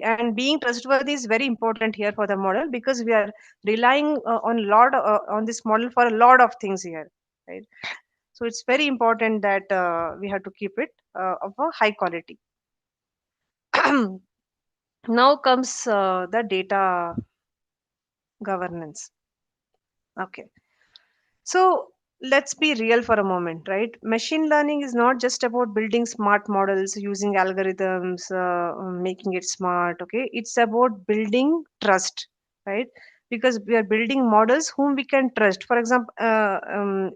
and being trustworthy is very important here for the model, because we are relying on this model for a lot of things here, right? So it's very important that we have to keep it of a high quality. Now comes the data governance. Okay. So let's be real for a moment, right? Machine learning is not just about building smart models, using algorithms, making it smart. Okay, it's about building trust, right? Because we are building models whom we can trust. For example,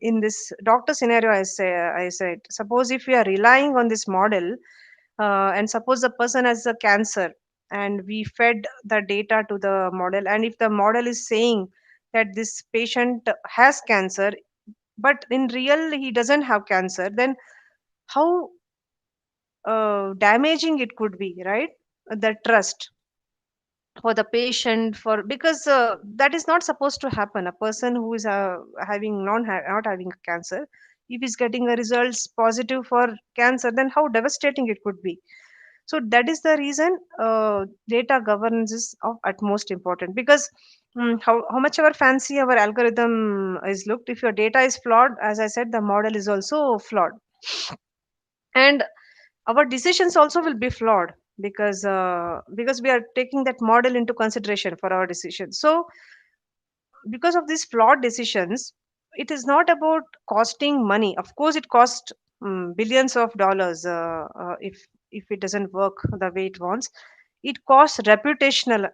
in this doctor scenario, I said, suppose if we are relying on this model, and suppose the person has a cancer, and we fed the data to the model, and if the model is saying that this patient has cancer, but in real he doesn't have cancer, then how damaging it could be, right? The trust for the patient, for because that is not supposed to happen. A person who is not having cancer, if he's getting a results positive for cancer, then how devastating it could be. So that is the reason data governance is of utmost important, because how much ever fancy our algorithm is looked, if your data is flawed, as I said, the model is also flawed, and our decisions also will be flawed, because we are taking that model into consideration for our decisions. So because of these flawed decisions, it is not about costing money. Of course it costs billions of dollars, if it doesn't work the way it wants. It costs reputational,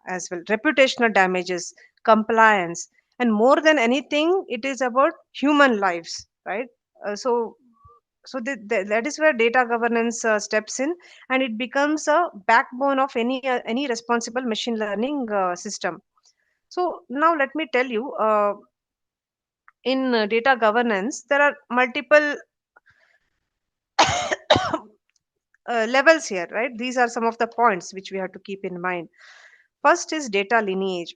as well, reputational damages, compliance, and more than anything it is about human lives, right? That is where data governance steps in, and it becomes a backbone of any responsible machine learning system. So now let me tell you, in data governance, there are multiple levels here, right? These are some of the points which we have to keep in mind. First is data lineage.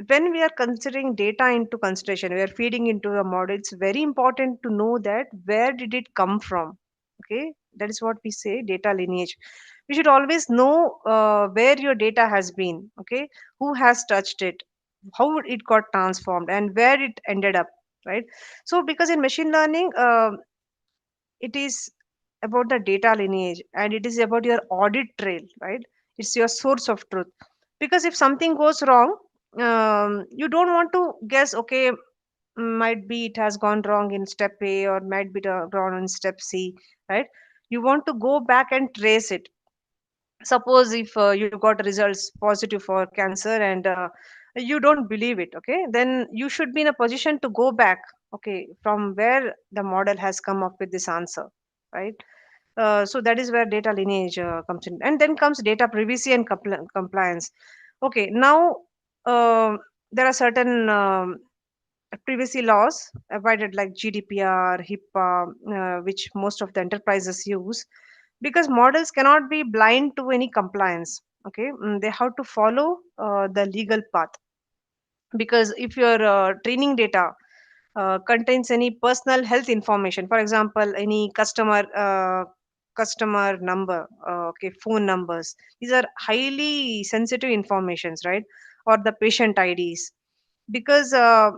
When we are considering data into consideration, we are feeding into a model, it's very important to know that where did it come from. Okay, that is what we say, data lineage. We should always know where your data has been, okay, who has touched it, how it got transformed, and where it ended up, right? So because in machine learning, it is about the data lineage, and it is about your audit trail, right? It's your source of truth. Because if something goes wrong, you don't want to guess, okay, might be it has gone wrong in step A, or might be wrong in step C, right? You want to go back and trace it. Suppose if you got results positive for cancer, and you don't believe it, okay, then you should be in a position to go back, okay, from where the model has come up with this answer, right? So that is where data lineage comes in, and then comes data privacy and compliance. Okay, now uh, there are certain privacy laws abided, like GDPR, HIPAA, which most of the enterprises use, because models cannot be blind to any compliance. Okay, they have to follow the legal path. Because if your training data contains any personal health information, for example, any customer number, okay, phone numbers, these are highly sensitive informations, right? Or the patient IDs, because uh,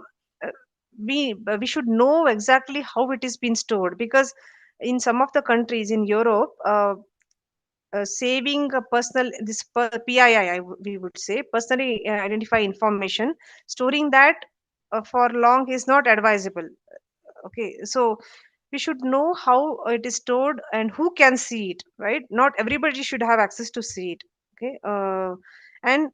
we should know exactly how it is being stored, because in some of the countries in Europe, saving a personal this PII, we would say, personally identify information, storing that for long is not advisable. Okay, so we should know how it is stored and who can see it, right? Not everybody should have access to see it. Okay, and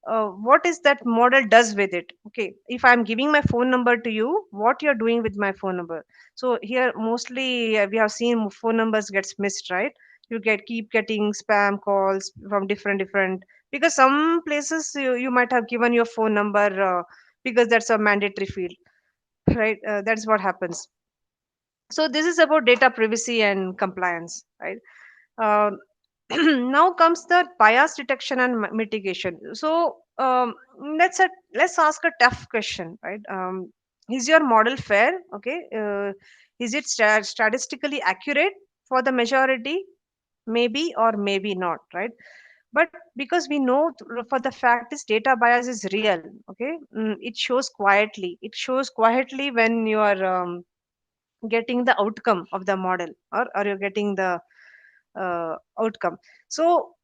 what is that model does with it? Okay, if I'm giving my phone number to you, what you're doing with my phone number? So here mostly we have seen phone numbers gets missed, right? You keep getting spam calls from different, because some places you might have given your phone number, because that's a mandatory field, right? That's what happens. So this is about data privacy and compliance, right? uh, Now comes the bias detection and mitigation. So let's ask a tough question, right? Is your model fair? Okay, is it statistically accurate for the majority? Maybe or maybe not, right? But because we know for the fact this data bias is real, okay, it shows quietly. It shows quietly when you are getting the outcome of the model, or you're getting the outcome. So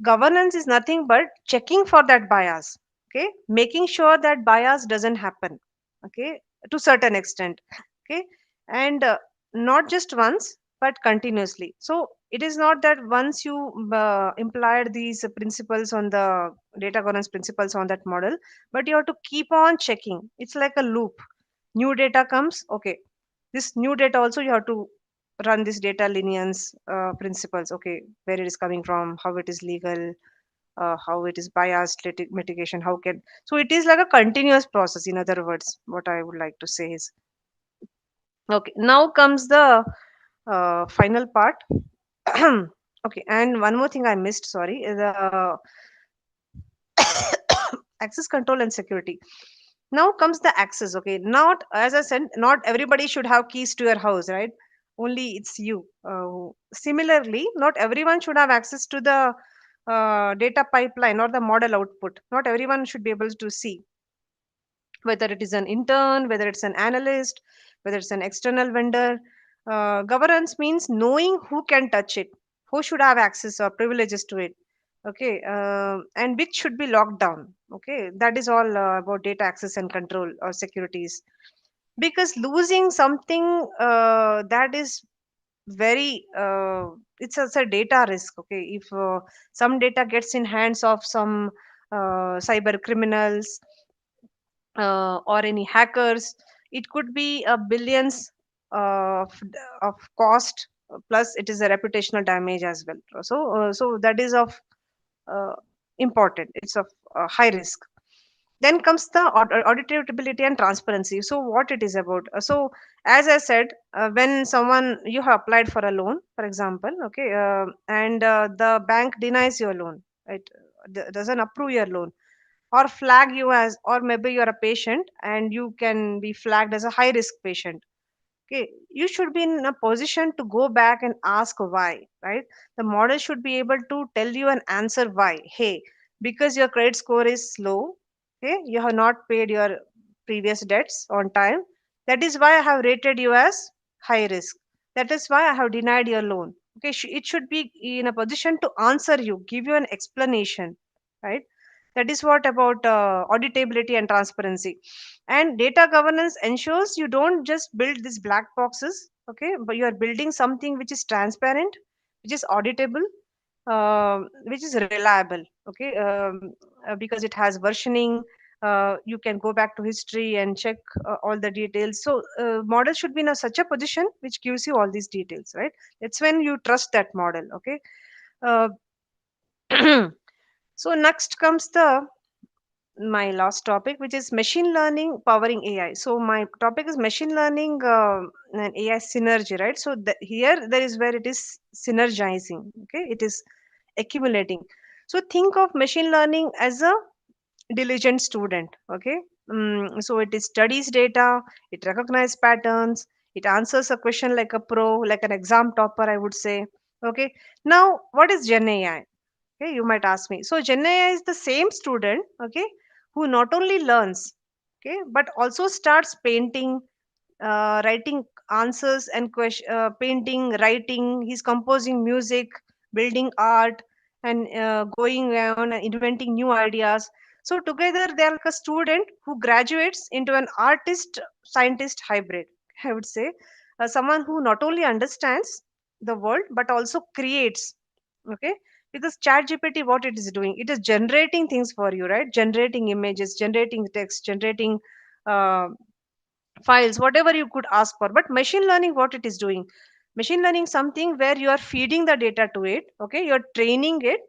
governance is nothing but checking for that bias, okay, making sure that bias doesn't happen, okay, to certain extent, okay, and not just once but continuously. So it is not that once you implied these principles on the data governance principles on that model, but you have to keep on checking. It's like a loop. New data comes, okay, this new data also you have to run this data lenience principles, okay, where it is coming from, how it is legal, how it is biased mitigation, how can. So it is like a continuous process, in other words what I would like to say is. Okay, now comes the final part. Okay, and one more thing I missed, sorry, is the access control and security. Now comes the access. Okay, not, as I said, not everybody should have keys to your house, right? Only it's you. Similarly, not everyone should have access to the data pipeline or the model output. Not everyone should be able to see, whether it is an intern, whether it's an analyst, whether it's an external vendor. Governance means knowing who can touch it, who should have access or privileges to it. Okay, and which should be locked down. Okay, that is all about data access and control or securities. Because losing something that is very it's a data risk. Okay, if some data gets in hands of some cyber criminals or any hackers, it could be a billions of cost, plus it is a reputational damage as well. So that is of uh, important, it's of high risk. Then comes the auditability and transparency. So what it is about, so as I said, when someone, you have applied for a loan, for example, okay, and the bank denies your loan, right, doesn't approve your loan, or flag you as, or maybe you're a patient and you can be flagged as a high risk patient. Okay, you should be in a position to go back and ask why, right? The model should be able to tell you an answer why. Hey, because your credit score is low, okay, you have not paid your previous debts on time, that is why I have rated you as high risk, that is why I have denied your loan. Okay, it should be in a position to answer you, give you an explanation, right? That is what about auditability and transparency. And data governance ensures you don't just build these black boxes, okay, but you are building something which is transparent, which is auditable, which is reliable, okay, because it has versioning. You can go back to history and check all the details. So model should be in such a position which gives you all these details, right? That's when you trust that model, okay. uh, so next comes the my last topic, which is machine learning powering AI. So my topic is machine learning and AI synergy, right? So here there is where it is synergizing. Okay, it is accumulating. So think of machine learning as a diligent student. Okay, so it is studies data, it recognizes patterns, it answers a question like a pro, like an exam topper, I would say. Okay, now what is Gen AI? Okay, you might ask me. So Gen AI is the same student, okay, who not only learns, okay, but also starts painting, writing answers and painting, writing. He's composing music, building art, and going on and inventing new ideas. So together they are like a student who graduates into an artist scientist hybrid. I would say someone who not only understands the world but also creates. Okay, because chat gpt, what it is doing, it is generating things for you, right? Generating images, generating text, generating uh, files, whatever you could ask for. But machine learning, what it is doing, machine learning something where you are feeding the data to it, okay, you're training it,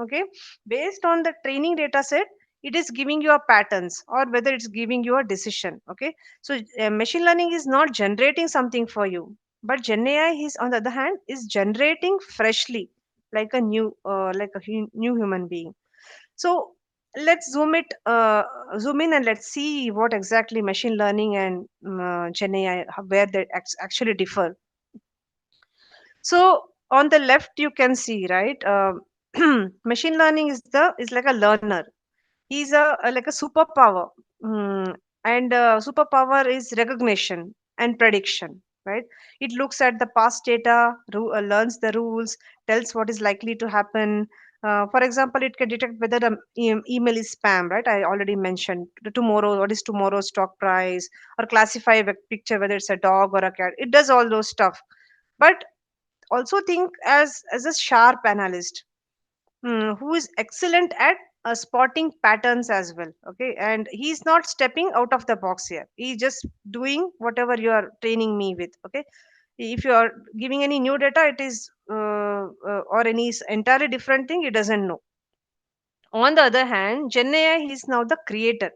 okay, based on the training data set, it is giving you a patterns, or whether it's giving you a decision. Okay, so machine learning is not generating something for you, but Gen AI is, on the other hand, is generating freshly, like a new like a new human being. So let's zoom in and let's see what exactly machine learning and Gen AI, where they actually differ. So on the left, you can see, right? Machine learning is like a learner. He's a like a superpower. Mm, and superpower is recognition and prediction, right? It looks at the past data, learns the rules, tells what is likely to happen. For example, it can detect whether the email is spam, right? I already mentioned tomorrow, what is tomorrow's stock price, or classify a picture whether it's a dog or a cat. It does all those stuff. But also think as a sharp analyst, who is excellent at spotting patterns as well. Okay, and he's not stepping out of the box here. He's just doing whatever you are training me with. Okay, if you are giving any new data, it is or any entirely different thing, he doesn't know. On the other hand, Gen AI, is now the creator.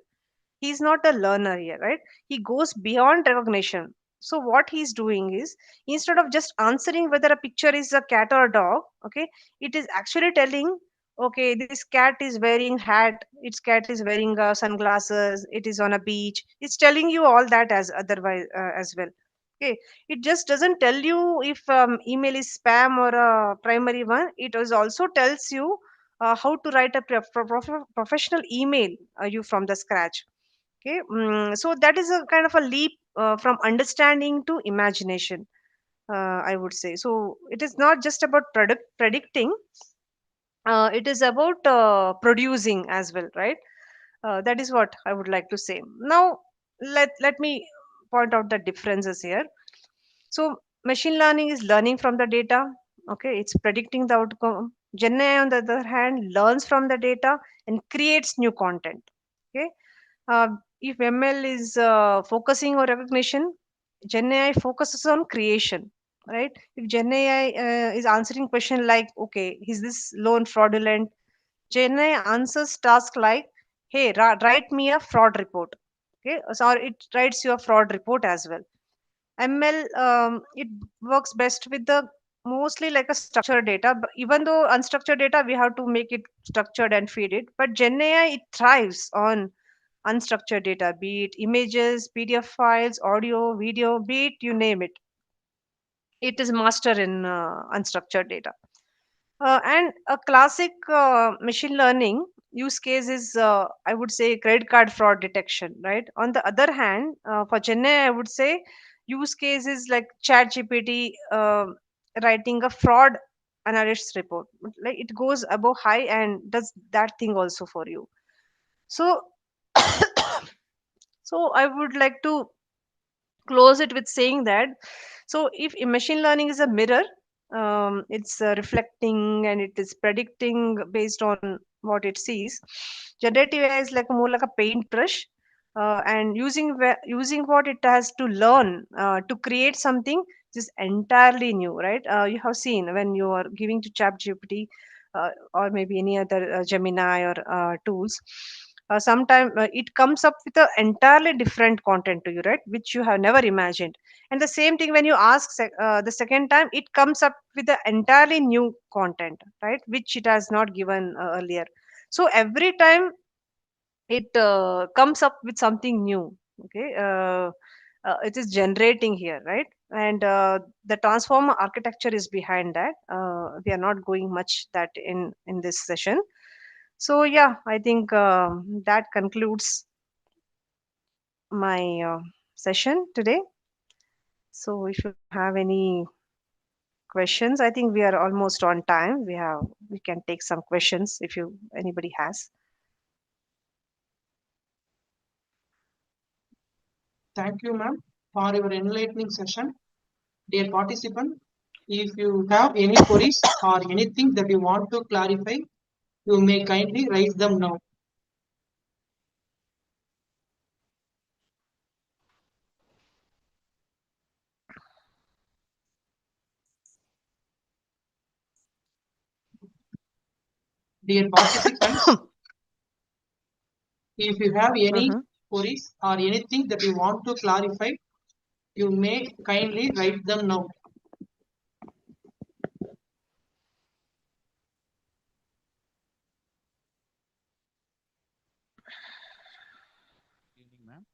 He's not a learner here, right? He goes beyond recognition. So what he's doing is, instead of just answering whether a picture is a cat or a dog, okay, it is actually telling, okay, this cat is wearing hat, its cat is wearing sunglasses, it is on a beach. It's telling you all that as otherwise as well. Okay, it just doesn't tell you if email is spam or a primary one. It is also tells you how to write a professional email you from the scratch. Okay, so that is a kind of a leap from understanding to imagination, I would say. So it is not just about predicting, it is about producing as well, right? That is what I would like to say. Now, let me point out the differences here. So, machine learning is learning from the data, okay, it's predicting the outcome. Gen AI, on the other hand, learns from the data and creates new content. Okay, uh, if ML is focusing on recognition, Gen AI focuses on creation, right? If Gen AI is answering question like, okay, is this loan fraudulent? Gen AI answers task like, hey, write me a fraud report. Okay, so or it writes you a fraud report as well. ML, it works best with the mostly like a structured data. But even though unstructured data, we have to make it structured and feed it. But Gen AI, it thrives on unstructured data, be it images, PDF files, audio, video, be it you name it. It is master in unstructured data. And a classic machine learning use case is, I would say, credit card fraud detection, right? On the other hand, for Gen AI, I would say use cases like ChatGPT writing a fraud analyst report. Like it goes above high and does that thing also for you. So, so I would like to close it with saying that, so if machine learning is a mirror, it's reflecting and it is predicting based on what it sees. Generative AI is like more like a paintbrush, and using what it has to learn to create something just entirely new, right? You have seen when you are giving to chat gpt or maybe any other Gemini or tools, sometimes it comes up with an entirely different content to you, right, which you have never imagined. And the same thing when you ask the second time, it comes up with an entirely new content, right, which it has not given earlier. So every time it comes up with something new. Okay, it is generating here, right? And the transformer architecture is behind that. We are not going much that in this session. So yeah, I think that concludes my session today. So if you have any questions, I think we are almost on time. We can take some questions if you anybody has. Thank you, ma'am, for your enlightening session. Dear participant, if you have any queries or anything that you want to clarify, you may kindly raise them now. Dear participants, if you have any Mhm. queries or anything that you want to clarify, you may kindly write them now. Evening, ma'am.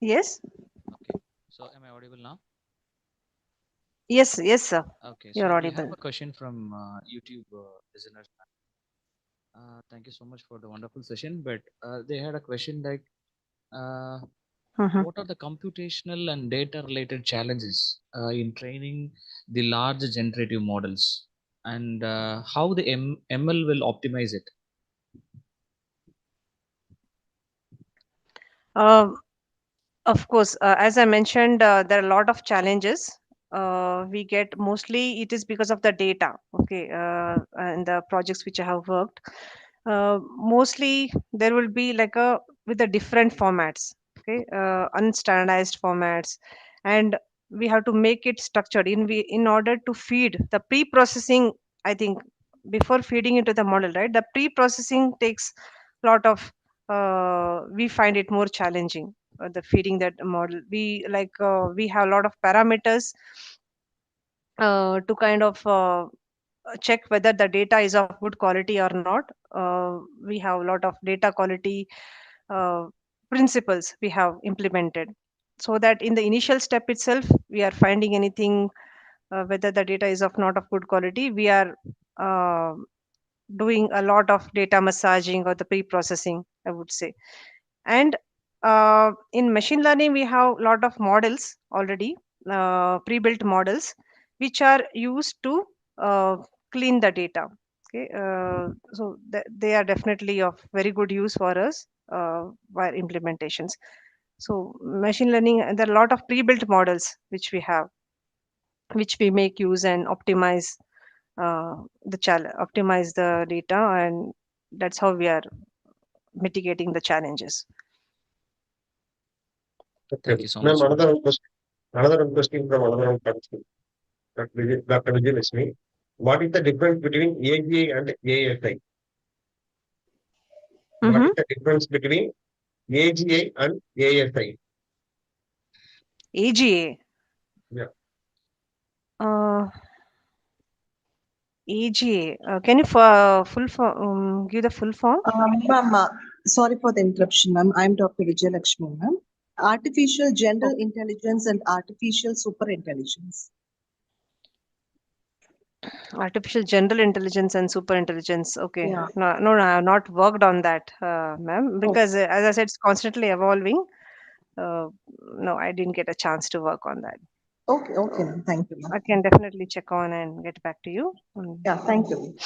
Yes. Okay. So am I audible now? Yes, yes, sir. Okay, You're so we have audible. a question from YouTube listeners. Thank you so much for the wonderful session. But they had a question like, uh, Mhm. what are the computational and data related challenges in training the large generative models, and how the ML will optimize it? Uh, Of course, as I mentioned, there are a lot of challenges. We get mostly it is because of the data. Okay, and the projects which I have worked, mostly there will be like a with the different formats. Okay, unstandardized formats, and we have to make it structured in order to feed the pre-processing. I think before feeding into the model, right? The pre-processing takes lot of. We find it more challenging the feeding that model we have a lot of parameters to kind of check whether the data is of good quality or not. We have a lot of data quality uh, principles we have implemented so that in the initial step itself we are finding anything whether the data is of not of good quality, we are uh, doing a lot of data massaging or the pre-processing, I would say. And in machine learning we have a lot of models already, pre-built models which are used to uh, clean the data. Okay, so they are definitely of very good use for us via implementations. So machine learning, there are a lot of pre-built models which we have, which we make use and optimize optimize the data, and that's how we are mitigating the challenges. Okay. Thank you so Ma'am, much, ma'am. another one question from another one participant, Dr. Vijay. What is the difference between AGI and ASI? What Mm-hmm. is the difference between AGI and ASI? AGA. Yeah. Uh, AGA. Can you give the full form? Ma'am, sorry for the interruption, ma'am. I'm Dr. Vijay Lakshmi, ma'am. Artificial general Oh, intelligence and artificial super intelligence. artificial general intelligence and super intelligence. Okay. Yeah. No, no, no, I have not worked on that, ma'am, Oh, because as I said, it's constantly evolving. Uh, no, I didn't get a chance to work on that. okay, okay, So ma'am. Thank you, ma'am. I can definitely check on and get back to you. Yeah, thank you.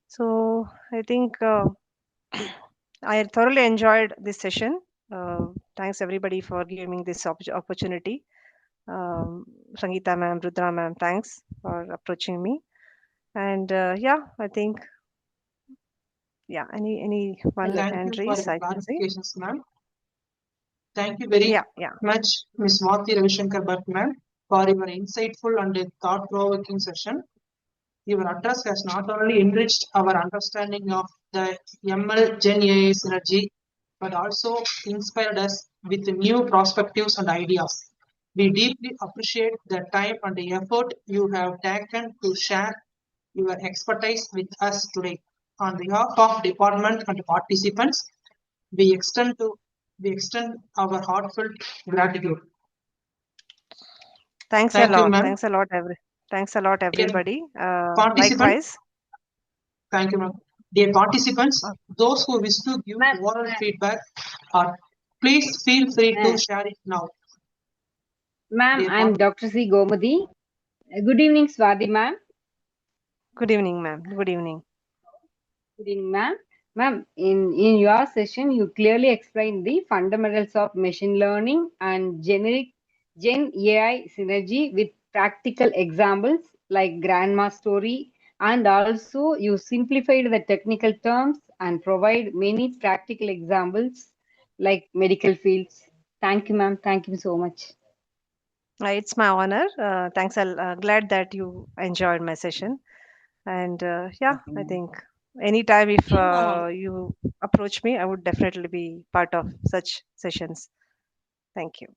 So I think I thoroughly enjoyed this session. Thanks everybody for giving me this opportunity. Um, Sangeeta ma'am, Rudra ma'am, thanks for approaching me. And yeah, I think yeah, any one Thank hand you for raise your I can say. clarifications, ma'am. Thank you very Yeah, yeah. much, Ms. Swati Ravishankar Bhatt, ma'am, for your insightful and thought-provoking session. Your address has not only enriched our understanding of the ML Gen AI synergy, but also inspired us with new perspectives and ideas. We deeply appreciate the time and the effort you have taken to share your expertise with us today. On behalf of department and participants, we extend to we extend our heartfelt gratitude. Thanks a Thank you, lot. ma'am. Thanks a lot, Dear everybody. participants, Likewise. thank you, ma'am. Dear participants, Uh, those who wish to give Ma'am, oral feedback, please feel free to ma'am, share it now. ma'am, Dear I'm Dr. C. Gomadi. Good evening, Swati, ma'am. Good evening, ma'am. Good evening. Good evening, ma'am. Ma'am, in your session, you clearly explained the fundamentals of machine learning and generic Gen AI synergy with practical examples like grandma story, and also you simplified the technical terms and provide many practical examples like medical fields. Thank you, ma'am. Thank you so much. It's my honor. Thanks. Glad that you enjoyed my session. And yeah, Okay, I ma'am. think anytime if in you approach me, I would definitely be part of such sessions. Thank you.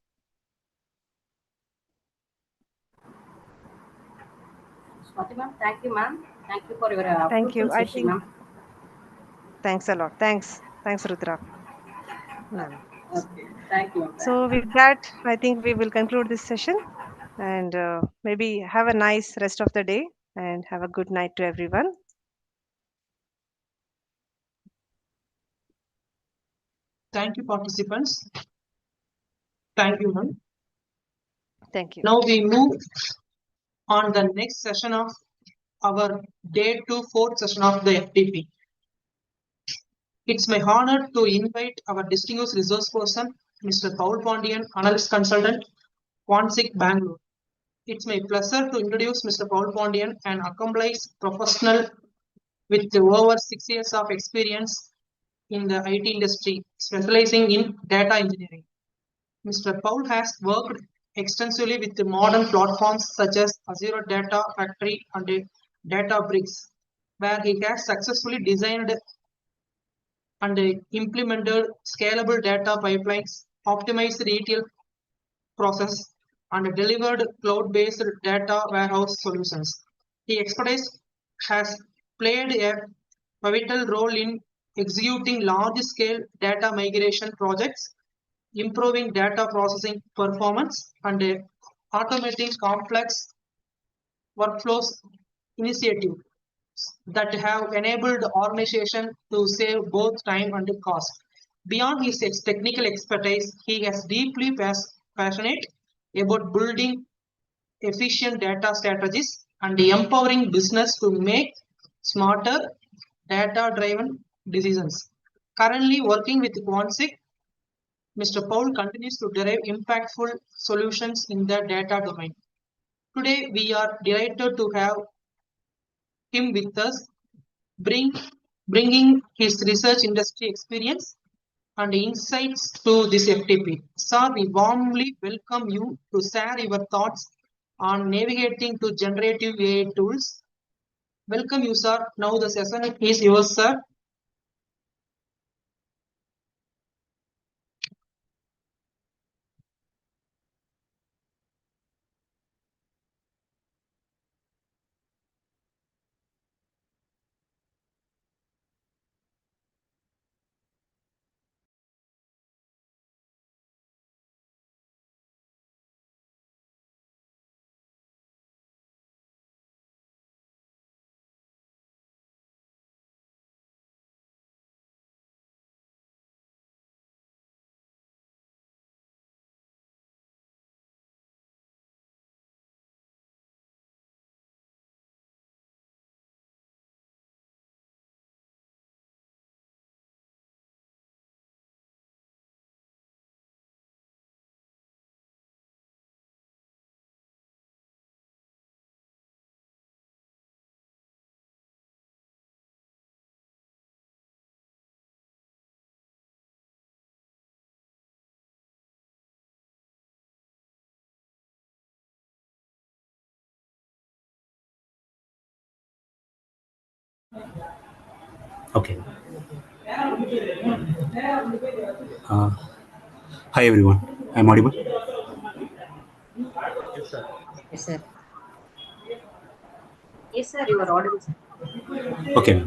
Swati ma'am, thank you, ma'am. Thank you for your Thank fruitful you. I session, think ma'am. Thanks a lot. Thanks, Rudra, ma'am. Okay, thank you, ma'am. So with that, I think we will conclude this session and maybe have a nice rest of the day and have a good night to everyone. Thank you, participants. Thank you, ma'am. Thank you. Now we move on the next session of our day 2, fourth session of the FDP. It's my honor to invite our distinguished resource person, Mr. Paul Pondian, Analyst Consultant, KASC, Bangalore. It's my pleasure to introduce Mr. Paul Pondian, an accomplished professional with over 6 years of experience in the IT industry, specializing in data engineering. Mr. Paul has worked extensively with the modern platforms such as Azure Data Factory and Databricks, where he has successfully designed and implemented scalable data pipelines, optimized retail process, and delivered cloud-based data warehouse solutions. His expertise has played a pivotal role in executing large-scale data migration projects, improving data processing performance, and automating complex workflows initiatives that have enabled organization to save both time and cost. Beyond his technical expertise, he is deeply passionate about building efficient data strategies and empowering business to make smarter data-driven decisions. Currently working with Quantic, Mr. Paul continues to derive impactful solutions in the data domain. Today, we are delighted to have him with us, bringing his research industry experience and insights to this FTP. Sir, we warmly welcome you to share your thoughts on navigating to generative AI tools. Welcome you, sir. Now the session is yours, sir. Okay. Uh, Hi everyone. I'm audible. Yes, sir. Yes, sir. Yes, sir, you are audible, sir. Okay.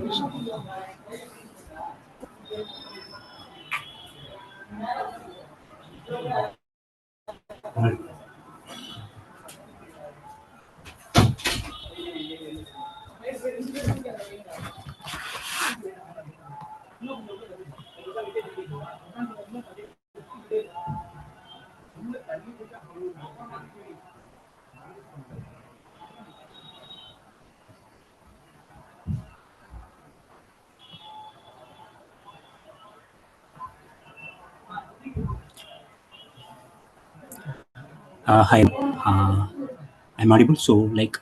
Hi. I'm audible. So like,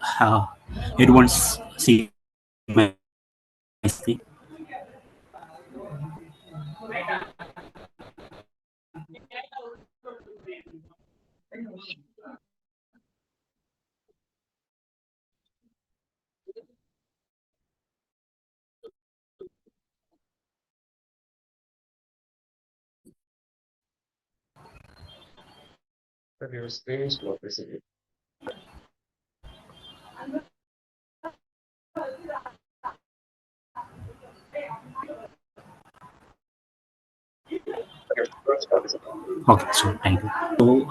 everyone's see my screen. Sir, your screen is not visible. Okay, so thank you. So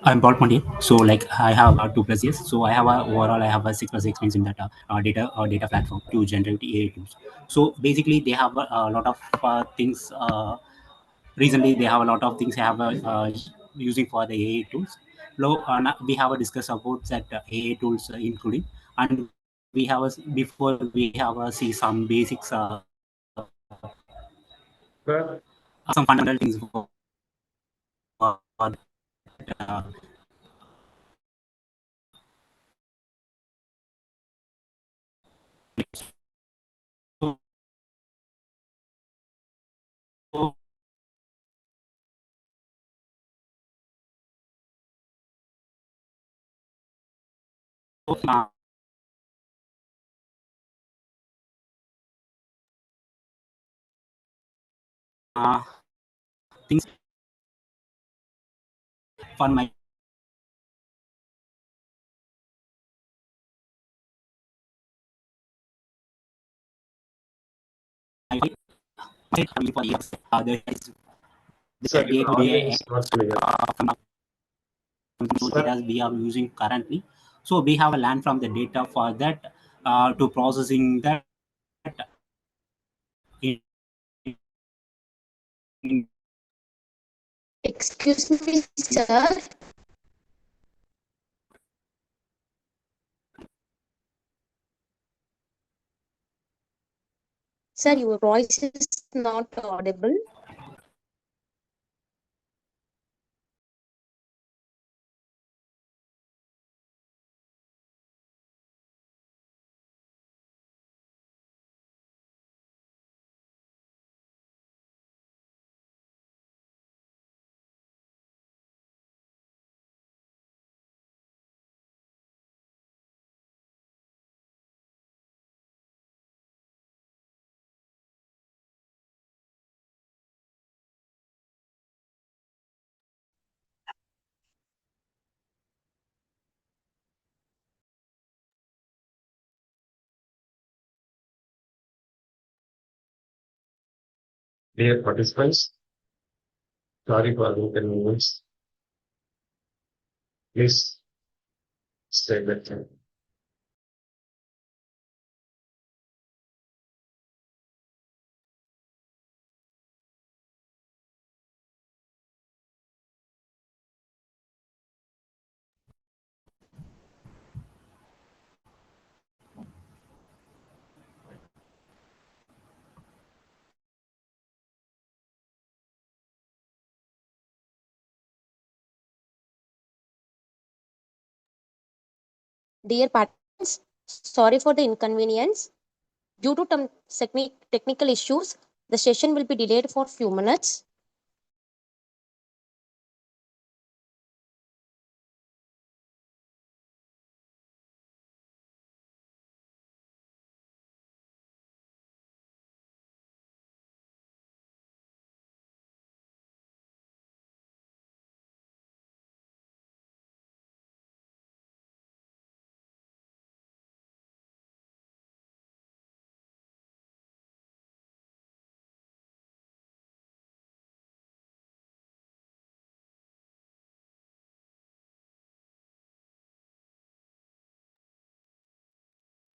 I'm Paul Pandey. So like I have 2 plus years. So I have overall I have a 6 plus experience in that data platform to generate AI tools. So basically they have a lot of things. Recently they have a lot of things they have using for the AI tools. We have a discuss about that AI tools including, and we have before we have see some basics some fundamental things for uh, things for my for years. Sir, There your could be audio is not clear. from Sir, data we are using currently. So we have a land from the data for that to processing that in Excuse me, sir. Sir, your voice is not audible. dear participants, sorry for the inconvenience. Please stay with me. Dear participants, sorry for the inconvenience. Due to some technical issues, the session will be delayed for few minutes.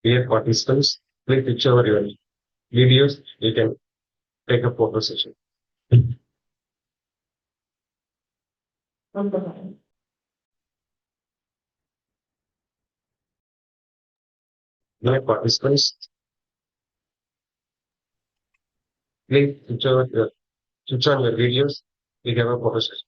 Dear participants, please switch over your videos. You can take a photo session. Dear participants, please switch on your videos. We have a photo session.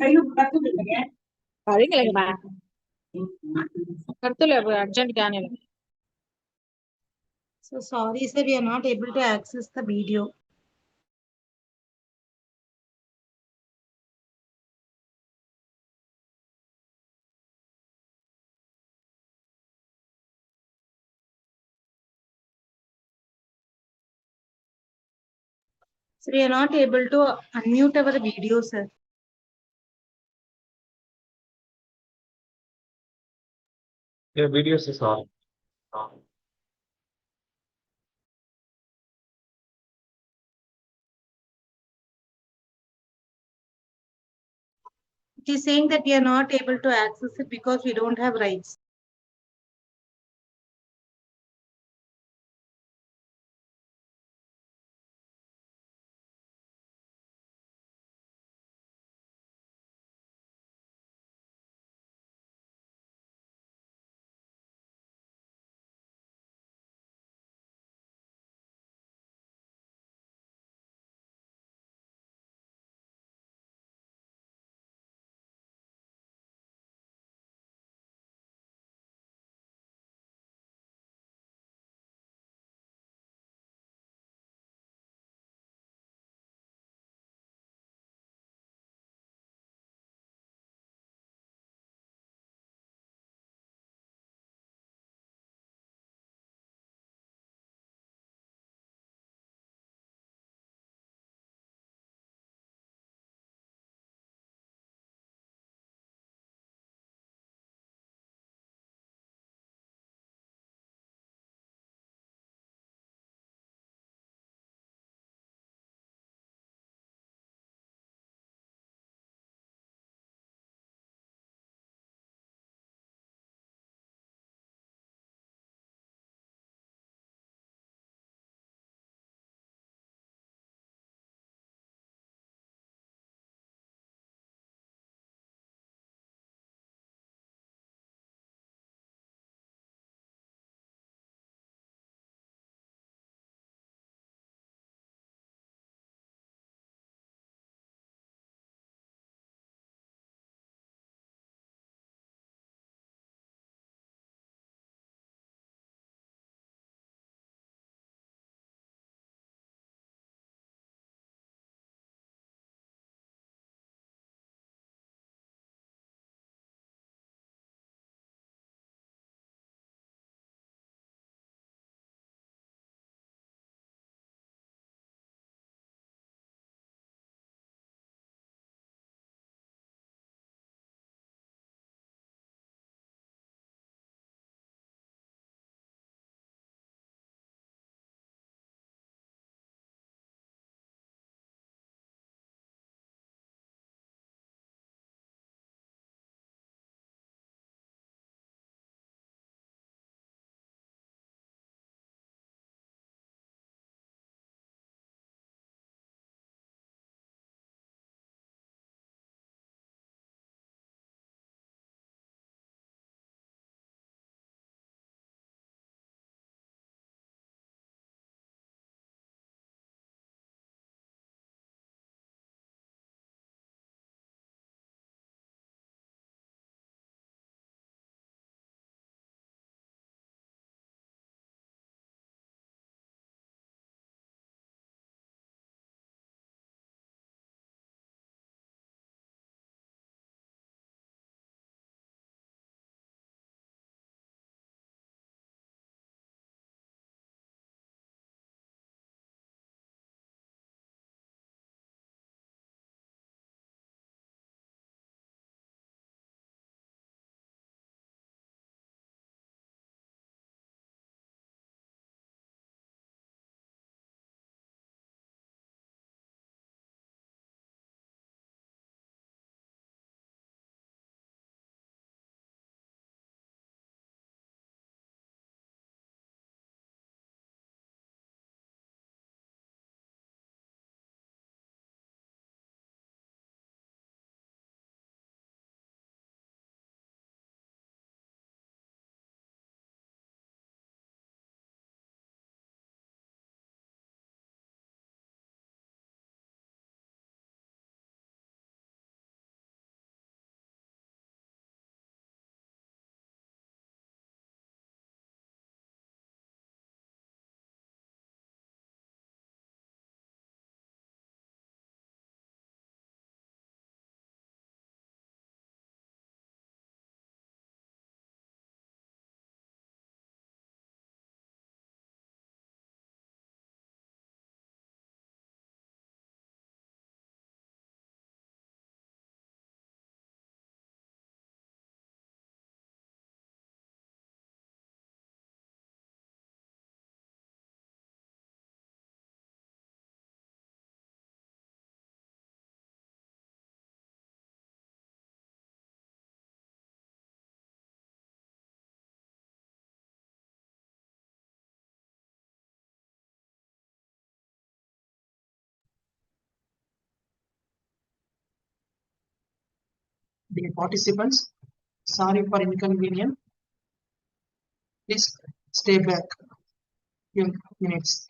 करेंगे लेकिन करते ले urgent क्या नहीं लगे. So sorry, sir, we are not able to access the video. So we are not able to unmute our video, sir. Yeah, videos is on. It is saying that we are not able to access it because we don't have rights. Dear participants, sorry for inconvenience. Please stay back few minutes.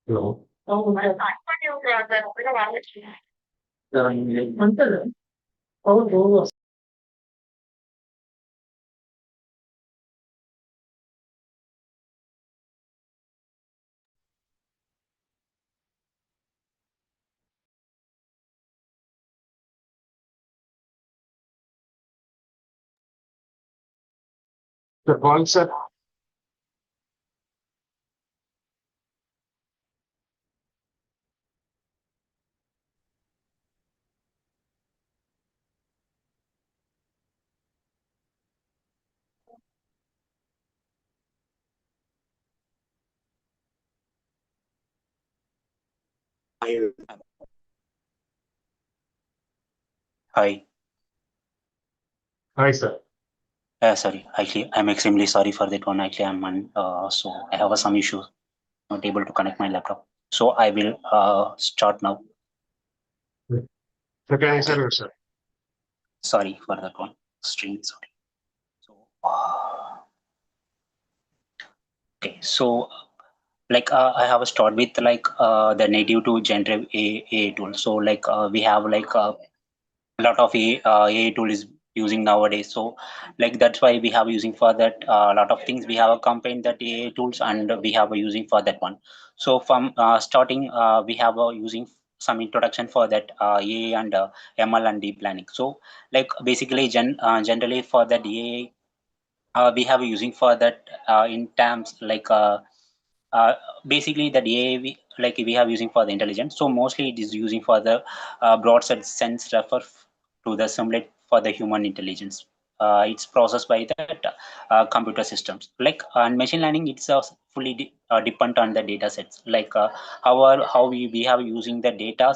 Hello. The concept. Hi. Hi, sir. Sorry. Actually, I'm extremely sorry for that one. Actually, so I have some issues, not able to connect my laptop. So I will start now. So can I serve you, sir? Sorry for that one. Extremely sorry. So, okay. So, I have a start with the native to generative AI tool. So, we have a lot of AI tool is using nowadays. So that's why we have using for that a lot of things. We have a campaign that AI tools and we have a using for that one. So from starting, we have using some introduction for that AI and ML and deep learning. So basically generally for that AI, we have using for that in terms uh, basically the AI we have using for the intelligence. So mostly it is using for the broad sense refer to the simulate for the human intelligence. It's processed by that computer systems. And machine learning, it's fully dependent on the data sets. How we have using the data,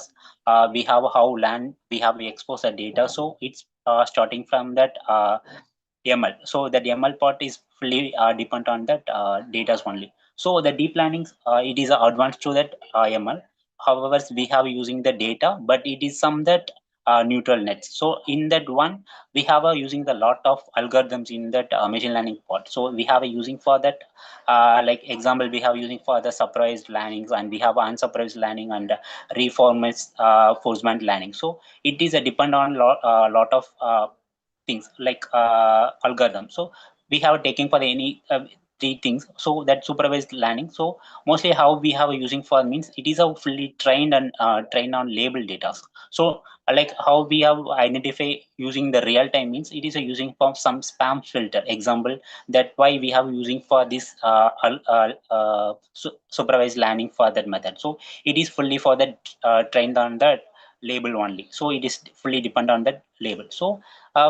we have how land we have exposed the data. So it's starting from that ML. So that ML part is fully dependent on that data only. So the deep learning, it is advanced to that ML. However, we have using the data, but it is some that neutral nets. So in that one, we have using the lot of algorithms in that machine learning part. So we have using for that, example, we have using for the supervised learnings, and we have unsupervised learning and reinforcement learning. So it is a depend on lot of things algorithm. So we have taken for any three things. So that supervised learning. So mostly how we have using for means it is a fully trained and trained on label data. So how we have identify using the real time means it is a using for some spam filter example. That why we have using for this supervised learning for that method. So it is fully for that trained on that label only. So it is fully dependent on that label. So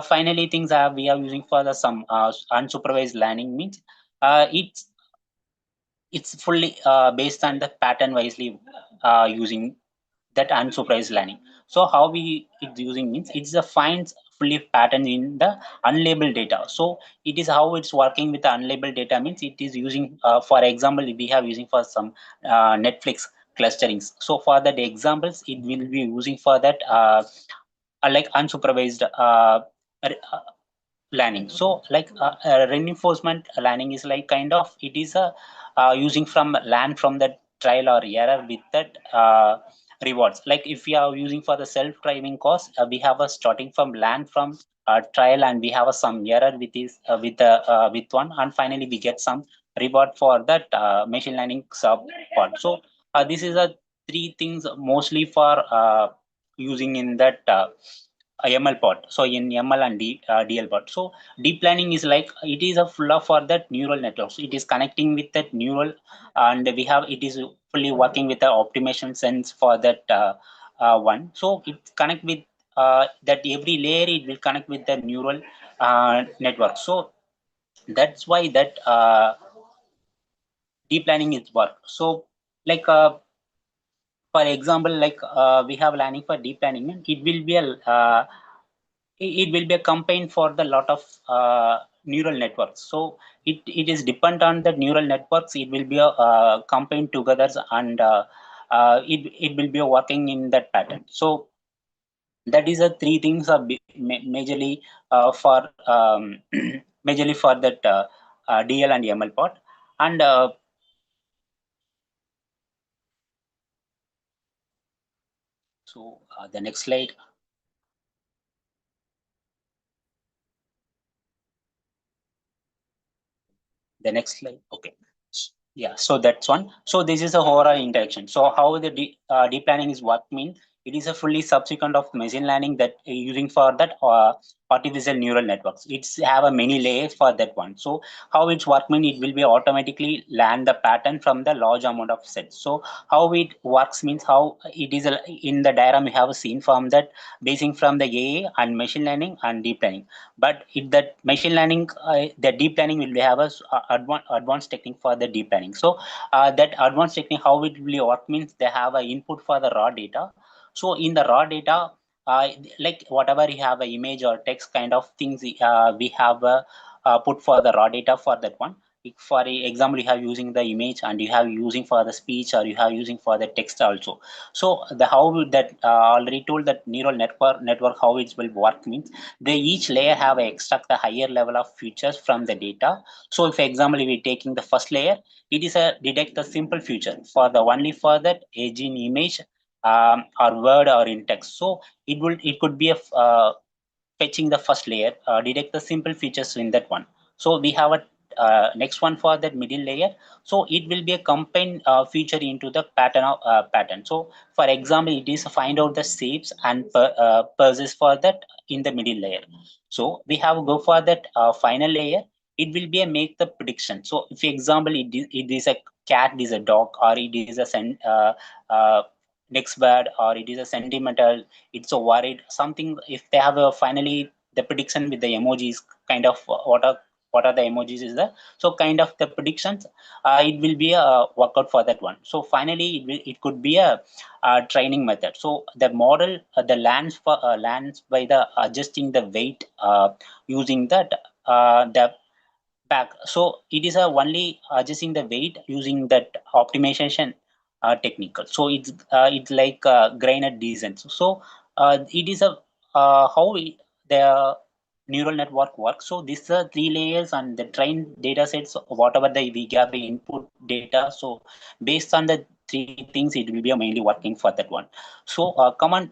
finally, things we are using for the some unsupervised learning means it's fully based on the pattern wisely using that unsupervised learning. So how we it's using means it's a finds fully pattern in the unlabeled data. So it is how it's working with the unlabeled data means it is using for example we have using for some Netflix clusterings. So for that examples it will be using for that like unsupervised learning. So like reinforcement learning is like kind of it is a using from learn from the trial or error with that rewards. Like if we are using for the self-driving course, we have a starting from learn from trial and we have some error with this with one, and finally we get some reward for that machine learning support. So this is a three things mostly for using in that ML part. So in ML and DL part. So deep learning is like it is a full of for that neural networks. It is connecting with that neural, and we have it is fully working with the optimization sense for that one. So it connect with that every layer. It will connect with the neural network. So that's why that deep learning is work. So like for example, like we have learning for deep learning. It will be a it will be a campaign for the lot of neural networks. So it is depend on the neural networks. It will be a campaign together, and it will be working in that pattern. So that is a three things are majorly for majorly for that DL and ML part. And so the next slide. The next slide. Okay. Yeah, so that's one. So this is a overall interaction. So how the deep learning is what mean? It is a fully subsequent of machine learning that using for that artificial neural networks. It's have a many layers for that one. So how it's work mean? It will be automatically learn the pattern from the large amount of sets. So how it works means how it is in the diagram we have seen from that basing from the AI and machine learning and deep learning. But if that machine learning, the deep learning will have a advanced technique for the deep learning. So that advanced technique, how it will work means they have an input for the raw data. So in the raw data, like whatever you have an image or text kind of things, we have put for the raw data for that one. For example, you have using the image and you have using for the speech or you have using for the text also. So the how that already told that neural network how it will work means they each layer have extract the higher level of features from the data. So if example we taking the first layer, it is a detect the simple feature for the only for that age in image or word or in text. So it could be a fetching the first layer, detect the simple features in that one. So we have a next one for that middle layer. So it will be a combined feature into the pattern. So for example, it is find out the shapes and persist for that in the middle layer. So we have go for that final layer. It will be a make the prediction. So if example it is a cat, it is a dog, or it is a uh, next word, or it is a sentimental, it's so worried something. If they have a finally the prediction with the emojis kind of what are the emojis is there. So kind of the predictions, it will be a workout for that one. So finally it could be a training method. So the model the lands by the adjusting the weight using that the back. So it is a only adjusting the weight using that optimization technical. So it's like gradient descent. So it is a how the neural network works. So these are three layers and the trained data sets, whatever we have the input data. So based on the three things, it will be mainly working for that one. So common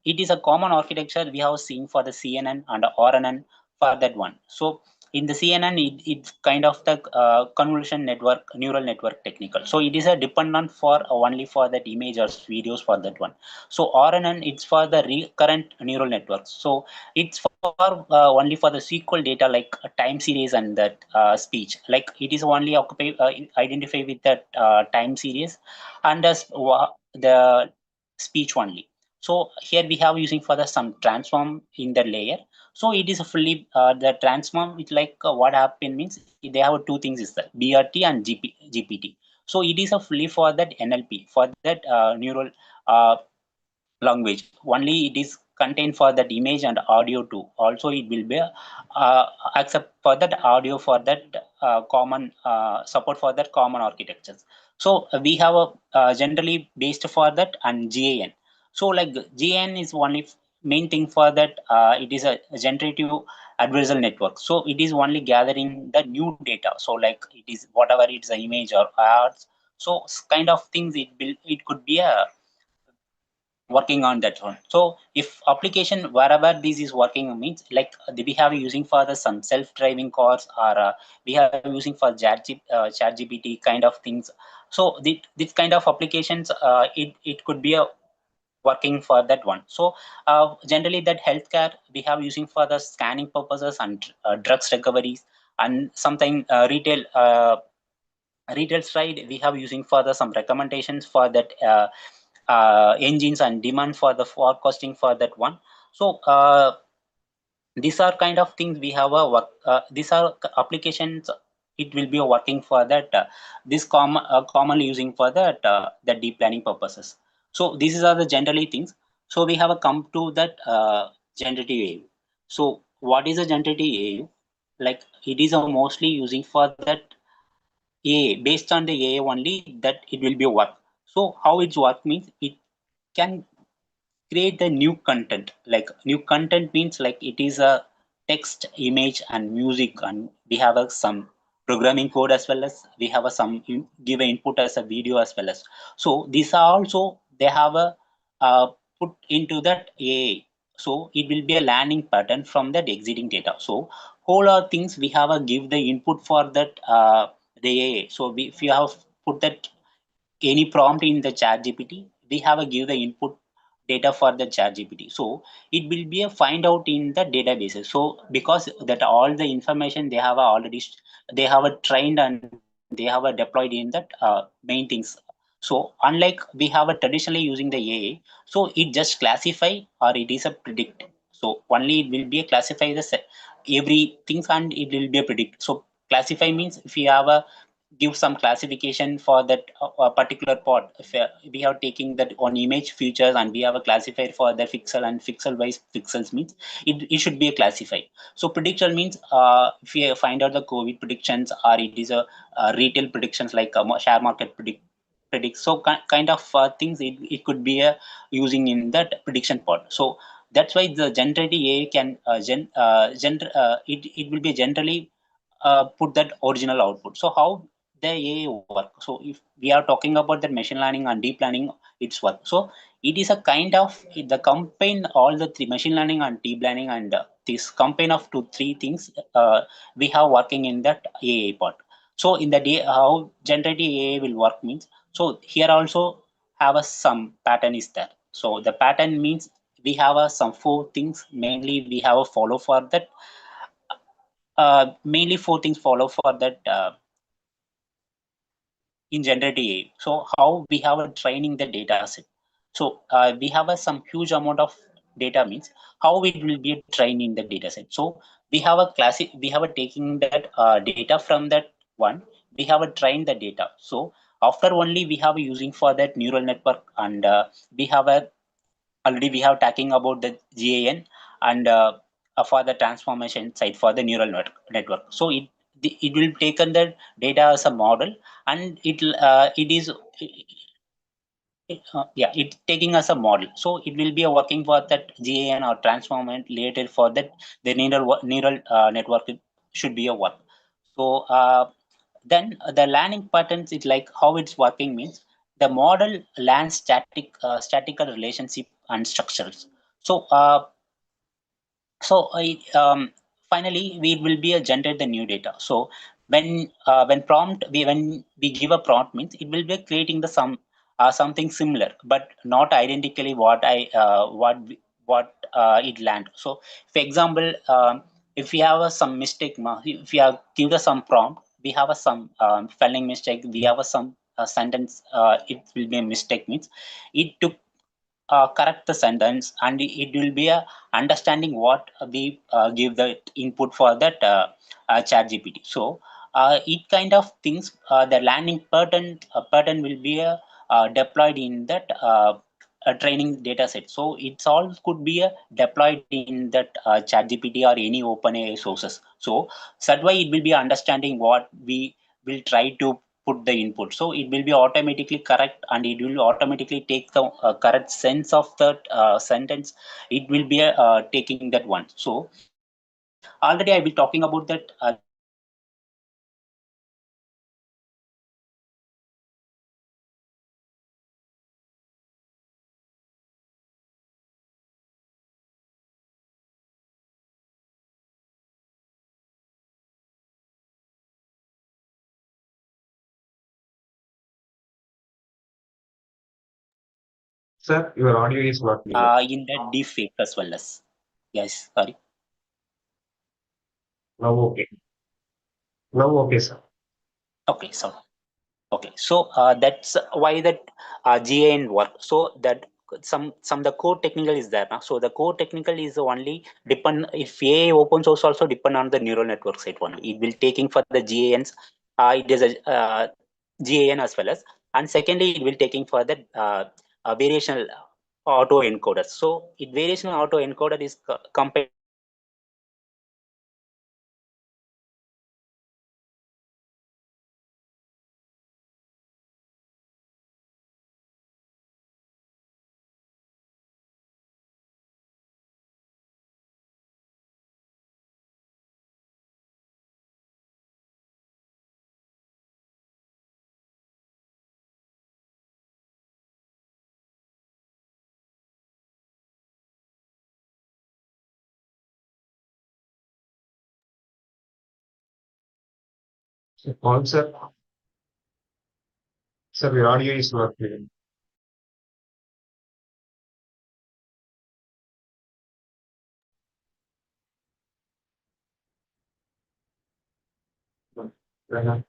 it is a common architecture we have seen for the CNN and RNN for that one. So in the CNN, it's kind of the convolution network, neural network technical. So it is a dependent for only for that image or videos for that one. So RNN, it's for the recurrent neural networks. So it's for only for the SQL data like time series and that speech. Like it is only identify with that time series and the speech only. So here we have using for the some transform in the layer. So it is a fully the transform. It's like what happened means they have two things is that BRT and GPT. So it is a fully for that NLP for that neural language. Only it is contained for that image and audio too. Also it will be accept for that audio for that common support for that common architectures. So we have a generally based for that and GAN. So like GAN is only main thing for that it is a generative adversarial network. So it is only gathering the new data. So like it is whatever it's an image or arts. So kind of things it could be a working on that one. So if application wherever this is working means like we have using for the some self-driving cars or we have using for chat GPT kind of things. So this kind of applications it could be a working for that one. So generally that healthcare we have using for the scanning purposes and drugs recoveries and something retail side we have using for the some recommendations for that engines and demand for the forecasting for that one. So these are kind of things we have a work these are applications it will be working for that this commonly using for that the deep learning purposes. So these are the generally things. So we have a come to that generative AI. So what is a generative AI? Like it is a mostly using for that AI based on the AI only that it will be work. So how it's work means it can create the new content. Like new content means like it is a text, image, and music, and we have some programming code as well as we have some give an input as a video as well as. So these are also they have a put into that AI. So it will be a learning pattern from that exiting data. So whole are things we have a give the input for that the AI. So if you have put that any prompt in the chat GPT, we have a give the input data for the chat GPT. So it will be a find out in the databases. So because that all the information they have already they have a trained and they have a deployed in that main things. So unlike we have a traditionally using the AI, so it just classify or it is a predict. So only it will be a classify the every things and it will be a predict. So classify means if you have a give some classification for that particular pod. If we are taking that on image features and we have a classifier for the pixel and pixel wise pixels means it should be a classified. So prediction means if you find out the COVID predictions or it is a retail predictions like share market predict. So kind of things it could be using in that prediction pod. So that's why the generative AI can it will be generally put that original output. So how the AI work? So if we are talking about the machine learning and deep learning, its work. So it is a kind of the combine all the three machine learning and deep learning and this combine of two three things we have working in that AI part. So in the day how generative AI will work means so here also have a some pattern is there. So the pattern means we have some four things mainly we have a follow for that mainly four things follow for that in generative AI. So how we have a training the data set. So we have a some huge amount of data means how it will be trained in the data set. So we have a classic, we have a taking that data from that one, we have a trained the data. So after only we have a using for that neural network and we have a already we have talking about the GAN and for the transformation side for the neural network. So it will taken the data as a model and it is yeah it taking as a model. So it will be a working for that GAN or transformation related for that the neural network should be a work. So then the learning patterns is like how it's working means the model learns statical relationship and structures. So so finally we will be a generate the new data. So when prompt when we give a prompt means it will be creating the something similar but not identically what it land. So for example if we have some mistake if we have give us some prompt we have some spelling mistake we have some sentence it will be a mistake means it took correct the sentence, and it will be a understanding what we give the input for that chat GPT. So it kind of things, the landing pattern will be deployed in that a training data set. So it's all could be deployed in that chat GPT or any OpenAI sources. So that way it will be understanding what we will try to put the input. So it will be automatically correct, and it will automatically take the correct sense of that sentence. It will be taking that one. So already I will talking about that GAN models. So Sir, your audio is not clear. in that deep fake as well as, yes, sorry. Now okay. Now okay, sir. Okay, so okay, so that's why that GAN work. So that some the core technical is there now. So the core technical is only depend, if AI open source also depend on the neural network side one. It will taking for the GANs. It is a GAN as well as, and secondly it will taking for the variational auto encoder. So it variational auto encoder is compared to that All, sir. Sir, your audio is not clear. Uh,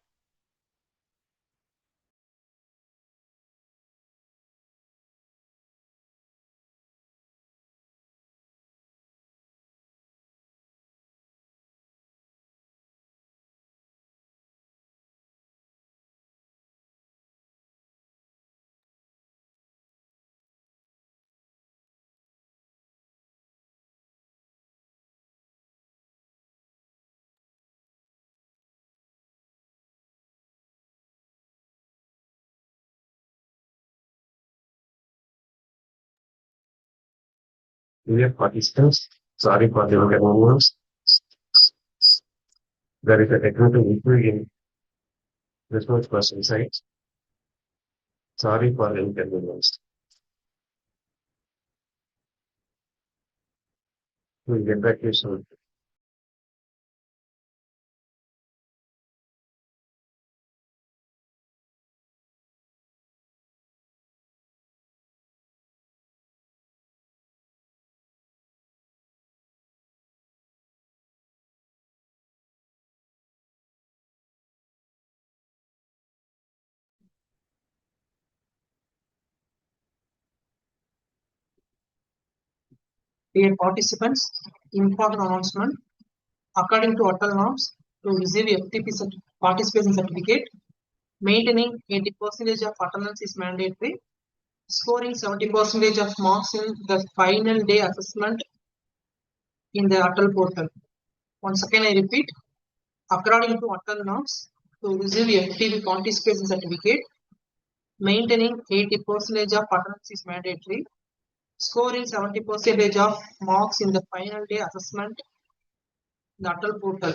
Dear participants, sorry for the inconvenience. There is a technical issue in research person side. Sorry for the inconvenience. We'll get back to you soon. Dear participants, important announcement. According to ATAL norms, to receive FDP participation certificate, maintaining 80% of attendance is mandatory. Scoring 70% of marks in the final day assessment in the ATAL portal. Once again, I repeat, according to ATAL norms, to receive FDP participation certificate, maintaining 80% of attendance is mandatory. Scoring 70% of marks in the final day assessment in the ATAL portal.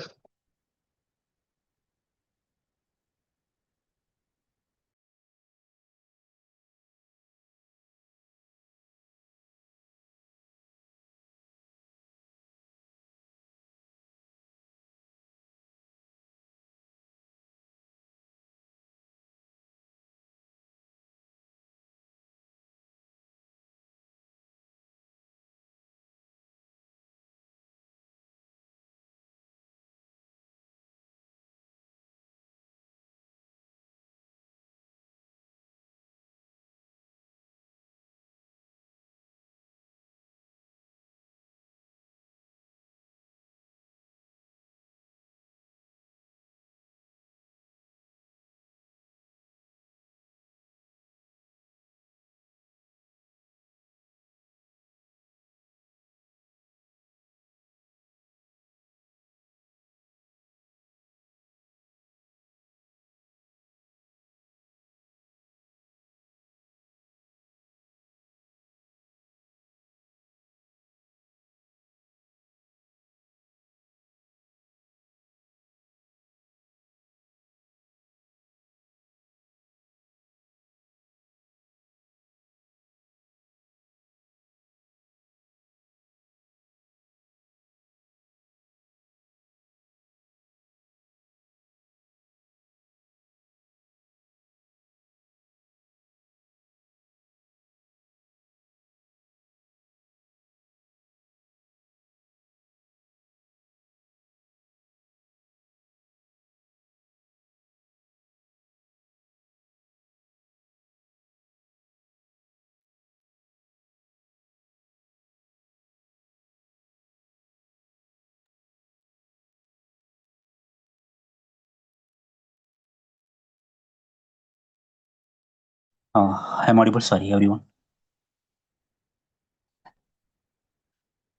I'm audible. Sorry, everyone.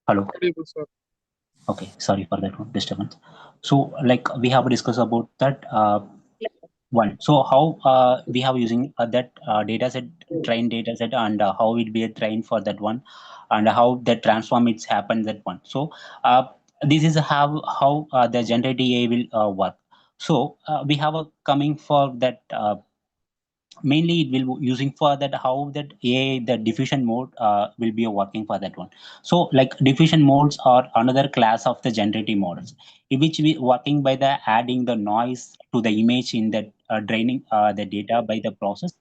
Hello. Audible, sir. Okay, sorry for that one disturbance. So, like we have discussed about that one. So, how we have using that data set, train data set, and how it be a train for that one, and how the transform it's happened that one. So, this is how the generative AI will work. So, we have a coming for that. Mainly it will be using for that how that AI the diffusion mode will be working for that one. So like diffusion modes are another class of the generative models in which we working by the adding the noise to the image in that draining the data by the process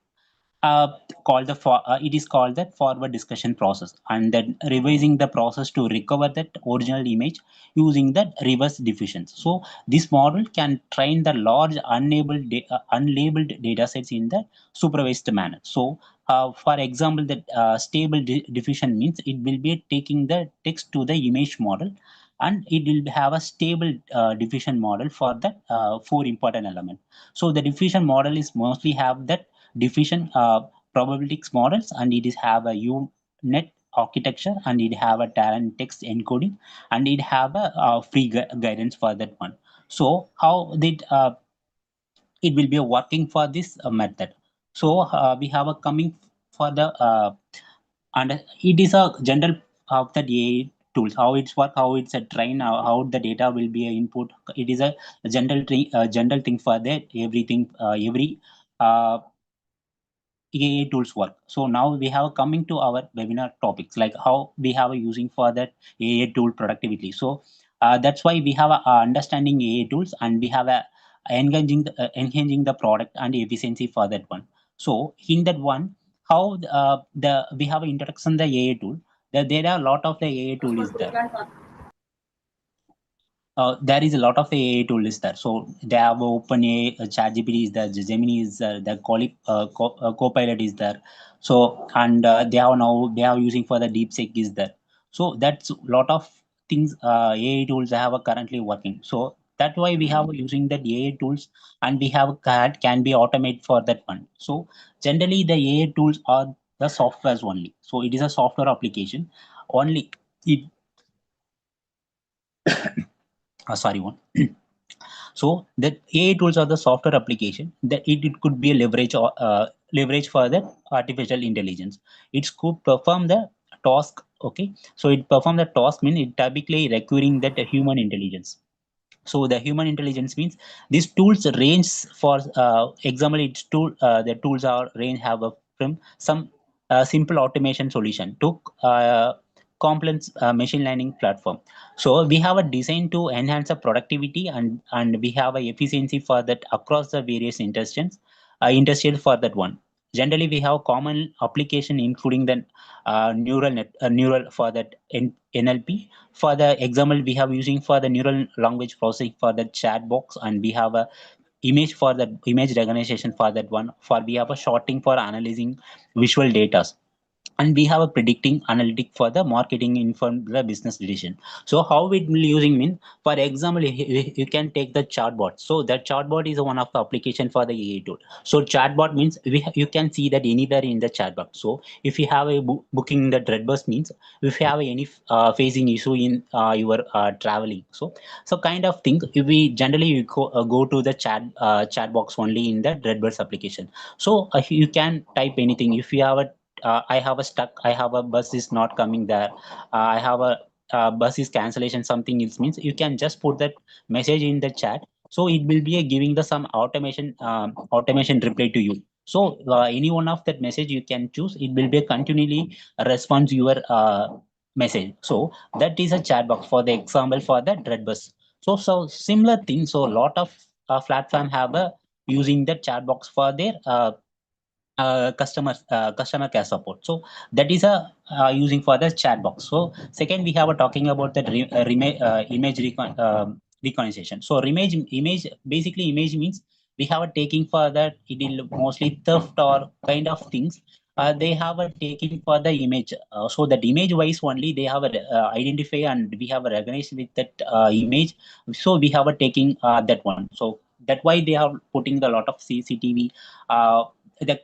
uh, it is called that forward discussion process, and then revising the process to recover that original image using that reverse diffusion. So this model can train the large unlabeled data sets in the supervised manner. So for example, that stable diffusion means it will be taking the text to the image model, and it will have a stable diffusion model for that four important elements. So the diffusion model is mostly have that diffusion probabilistics models, and it is have a unet architecture, and it have a talent text encoding, and it have a free guidance for that one. So how did it will be working for this method? So we have a coming for the and it is a general of the AI tools, how it's work, how it's a train, how the data will be a input. It is a general thing for that everything every uh, AI tools work. So now we have coming to our webinar topics, like how we have a using for that AI tool productivity. So that's why we have a understanding AI tools, and we have a enhancing the product and efficiency for that one. So in that one, how the we have an introduction the AI tool. There are a lot of the AI tool is there. There is a lot of AI tool is there. So they have OpenAI, ChatGPT is there, Gemini is there, the Copilot is there. So and they are now they are using for the DeepSeek is there. So that's a lot of things AI tools have currently working. So that's why we have using the AI tools, and we have can be automated for that one. So generally the AI tools are the softwares only. So it is a software application only. It sorry one. So that AI tools are the software application that it could be a leverage or leverage for the artificial intelligence. It could perform the task. Okay, so it perform the task means it typically requiring that human intelligence. So the human intelligence means these tools range for example its tool the tools are range have a from some simple automation solution to complex machine learning platform. So we have a design to enhance the productivity, and we have a efficiency for that across the various industries for that one. Generally we have common application including the neural for that NLP. For the example, we have using for the neural language processing for the chat box, and we have a image for the image recognition for that one. For we have a sorting for analyzing visual data, and we have a predicting analytic for the marketing informed the business decision. So how it will using mean, for example, you can take the chatbot. So that chatbot is one of the application for the AI tool. So chatbot means you can see that anywhere in the chatbot. So if you have a booking the Redbus means if you have any facing issue in your traveling, so kind of thing we generally you go to the chat box only in the Redbus application. So you can type anything. If you have a I have a stuck, I have a bus is not coming there, I have a bus is cancellation, something else means you can just put that message in the chat. So it will be giving the some automation reply to you. So any one of that message you can choose, it will be continually response your message. So that is a chat box for the example for the Redbus. So similar thing. So a lot of platform have a using the chat box for their customer care support. So that is a using for the chat box. So second we have a talking about the image recognition. So image basically image means we have a taking for that it will mostly theft or kind of things. They have a taking for the image. So that image wise only they have a identify, and we have a recognition with that image. So we have a taking that one. So that why they are putting a lot of CCTV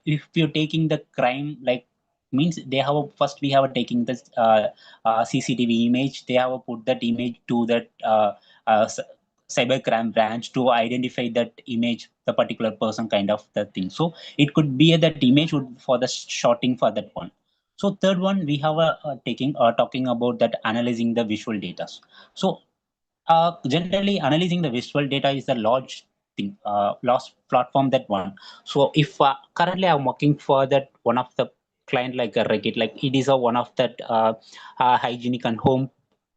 if you're taking the crime, like means they have first we have taking this CCTV image, they have put that image to that cybercrime branch to identify that image, the particular person kind of the thing. So it could be that image would for the shorting for that one. So third one we have talking about that analyzing the visual data. So generally analyzing the visual data is a large thing, large platform that one. So if currently I'm working for that one of the client like a Regit, like it is a one of that hygienic and home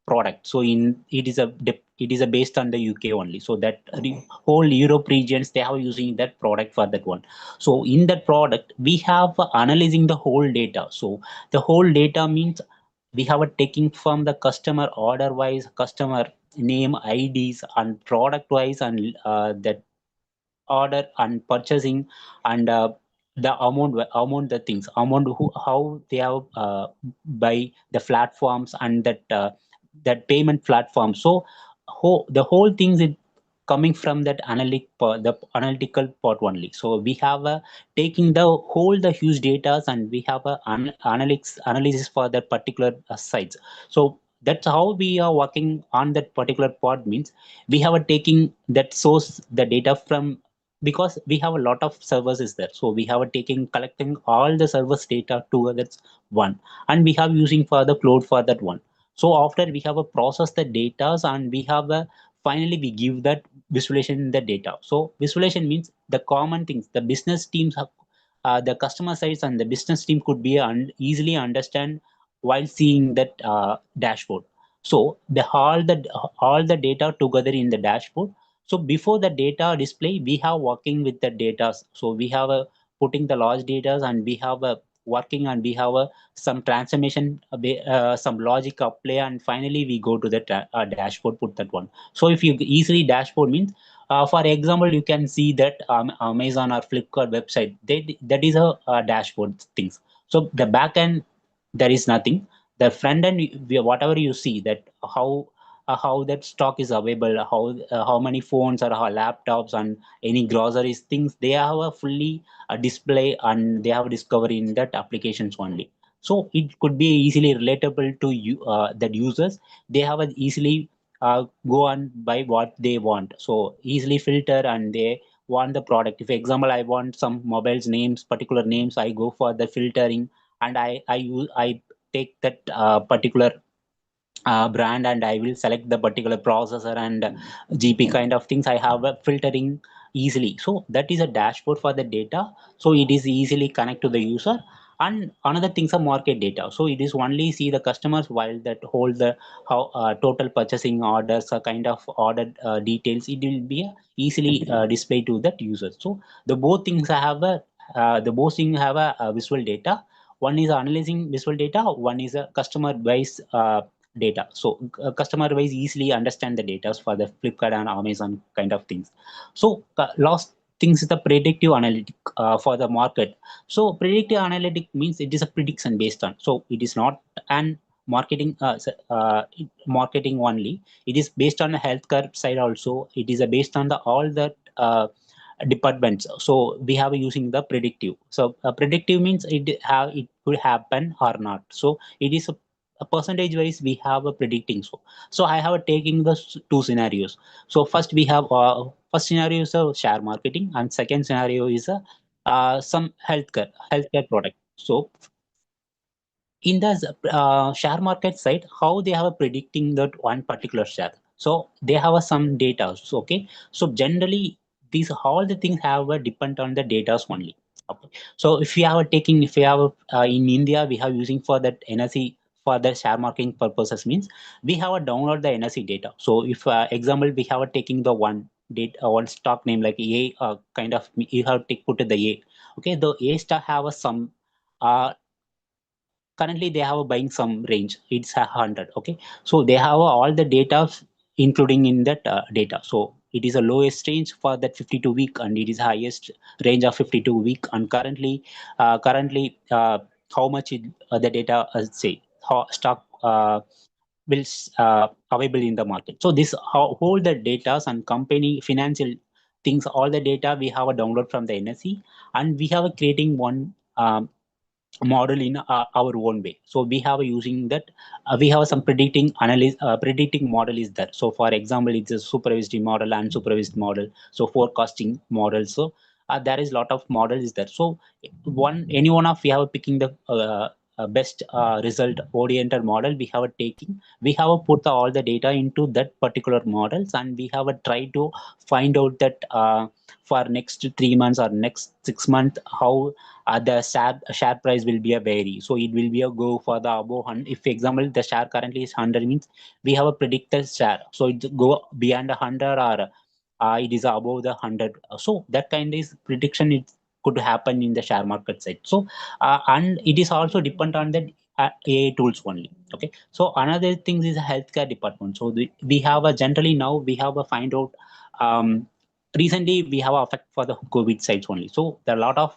product. So in it is a based on the UK only. So that the whole Europe regions they are using that product for that one. So in that product we have analyzing the whole data. So the whole data means we have a taking from the customer order wise, customer name, IDs, and product wise, and that order and purchasing, and the amount the things amount how they have by the platforms and that payment platform. So the whole things is coming from that the analytical part only. So we have taking the whole the huge data and we have a analysis for that particular sites. So that's how we are working on that particular part. Means we have a taking that source the data from, because we have a lot of services there. So we have a taking collecting all the service data together one, and we have using for the cloud for that one. So after we have a process the data and we have a finally we give that visualization in the data. So visualization means the common things the business teams have, the customer sides and the business team could be easily understand while seeing that dashboard. So the all the data together in the dashboard. So before the data display, we have working with the data. So we have a putting the large data and we have a working and we have a some transformation, some logic apply, and finally we go to the dashboard, put that one. So if you easily dashboard means, for example, you can see that Amazon or Flipkart website, that is a dashboard things. So the back end, there is nothing. The front end, whatever you see that how that stock is available, how many phones or how laptops and any groceries things, they have a fully display and they have discovery in that applications only. So it could be easily relatable to you that users. They have a easily go and buy what they want. So easily filter and they want the product. If example I want some mobiles names, particular names, I go for the filtering and I take that particular brand and I will select the particular processor and GP kind of things. I have a filtering easily. So that is a dashboard for the data. So it is easily connect to the user. And another things are market data. So it is only see the customers while that hold the how total purchasing orders, kind of order details. It will be easily displayed to that user. So the both things have a visual data. One is analyzing visual data. One is a customer based data. So customer wise easily understand the data for the Flipkart and Amazon kind of things. So last things is the predictive analytic for the market. So predictive analytic means it is a prediction based on. So it is not an marketing marketing only. It is based on the healthcare side also. It is based on the all the departments. So we have using the predictive. So predictive means it will happen or not. So it is a percentage wise we have a predicting. So I have taking the two scenarios. So first we have first scenario is a share marketing and second scenario is a some healthcare product. So in the share market side, how they have a predicting that one particular share. So they have some data. So, okay. So generally, these all the things have a depend on the data only. Okay. So if you have a taking, if you have in India, we have using for that NSE for the share marketing purposes means we have a download the NSE data. So if example we have a taking the one date one stock name like A kind of you have to put the A. Okay, the A stock have a some currently they have a buying some range, it's 100. Okay, so they have all the data including in that data. So it is a lowest range for that 52 week and it is highest range of 52 week, and currently how much the data say how stock will available in the market. So this whole the data and company financial things, all the data we have a download from the NSE, and we have a creating one model in our own way. So we have using that, we have some predicting analysis, predicting model is there. So for example, it's a supervised model and supervised model, so forecasting model. So there is a lot of models there. So any one of we have picking the best result oriented model we have taking, we have put all the data into that particular models, and we have tried to find out that for next 3 months or next 6 months how the share price will be a vary. So it will be a go for the above 100. If example the share currently is 100 means we have a predicted share. So it go beyond 100 or it is above the 100. So that kind of prediction it could happen in the share market side. So and it is also depend on the AI tools only. Okay. So another thing is a healthcare department. So we have a generally now we have a find out recently we have a effect for the COVID sites only. So there are a lot of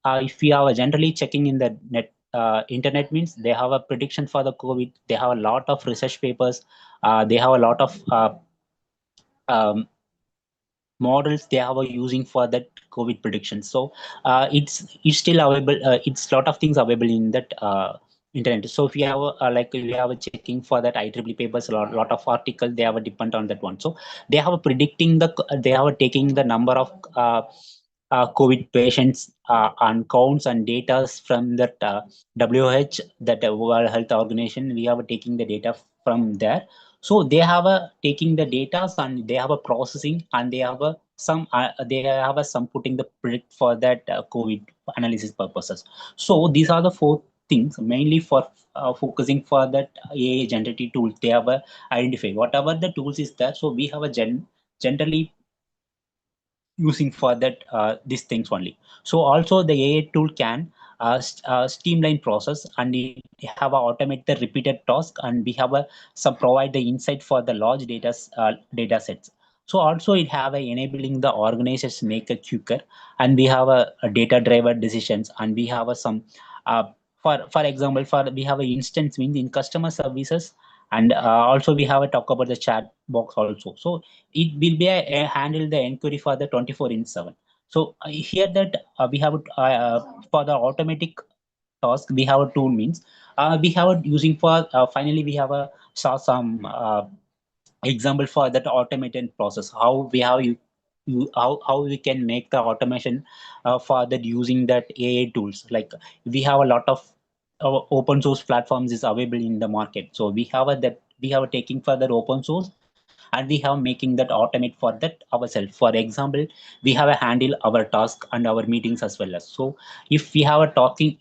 if we are generally checking in the net internet means they have a prediction for the COVID. They have a lot of research papers. They have a lot of um, models they are using for that COVID prediction. So it's still available. It's lot of things available in that internet. So if you have like we have a checking for that IEEE papers, lot of article they have a depend on that one. So they have a predicting the they have a taking the number of COVID patients and counts and data from that WH, that World Health Organization. We have taking the data from there. So they have a taking the data and they have a processing and they have a some putting the predict for that COVID analysis purposes. So these are the four things mainly for focusing for that AI generative tools. They have a identify whatever the tools is there. So we have a generally using for that these things only. So also the AI tool can streamline process and it have a automate the repeated task, and we have a some provide the insight for the large data sets. So also it have a enabling the organizers make a quicker, and we have a data driven decisions, and we have a some for example for we have a instance means in customer services, and also we have a talk about the chat box also. So it will be a handle the inquiry for the 24/7. So here that we have for the automatic task we have a tool means we have a using for finally we have a saw some example for that automated process how we have how we can make the automation for that using that AI tools. Like we have a lot of open source platforms is available in the market. So we have a that we have a taking for that open source, and we have making that automate for that ourselves. For example, we have a handle our task and our meetings as well as. So if we have a talking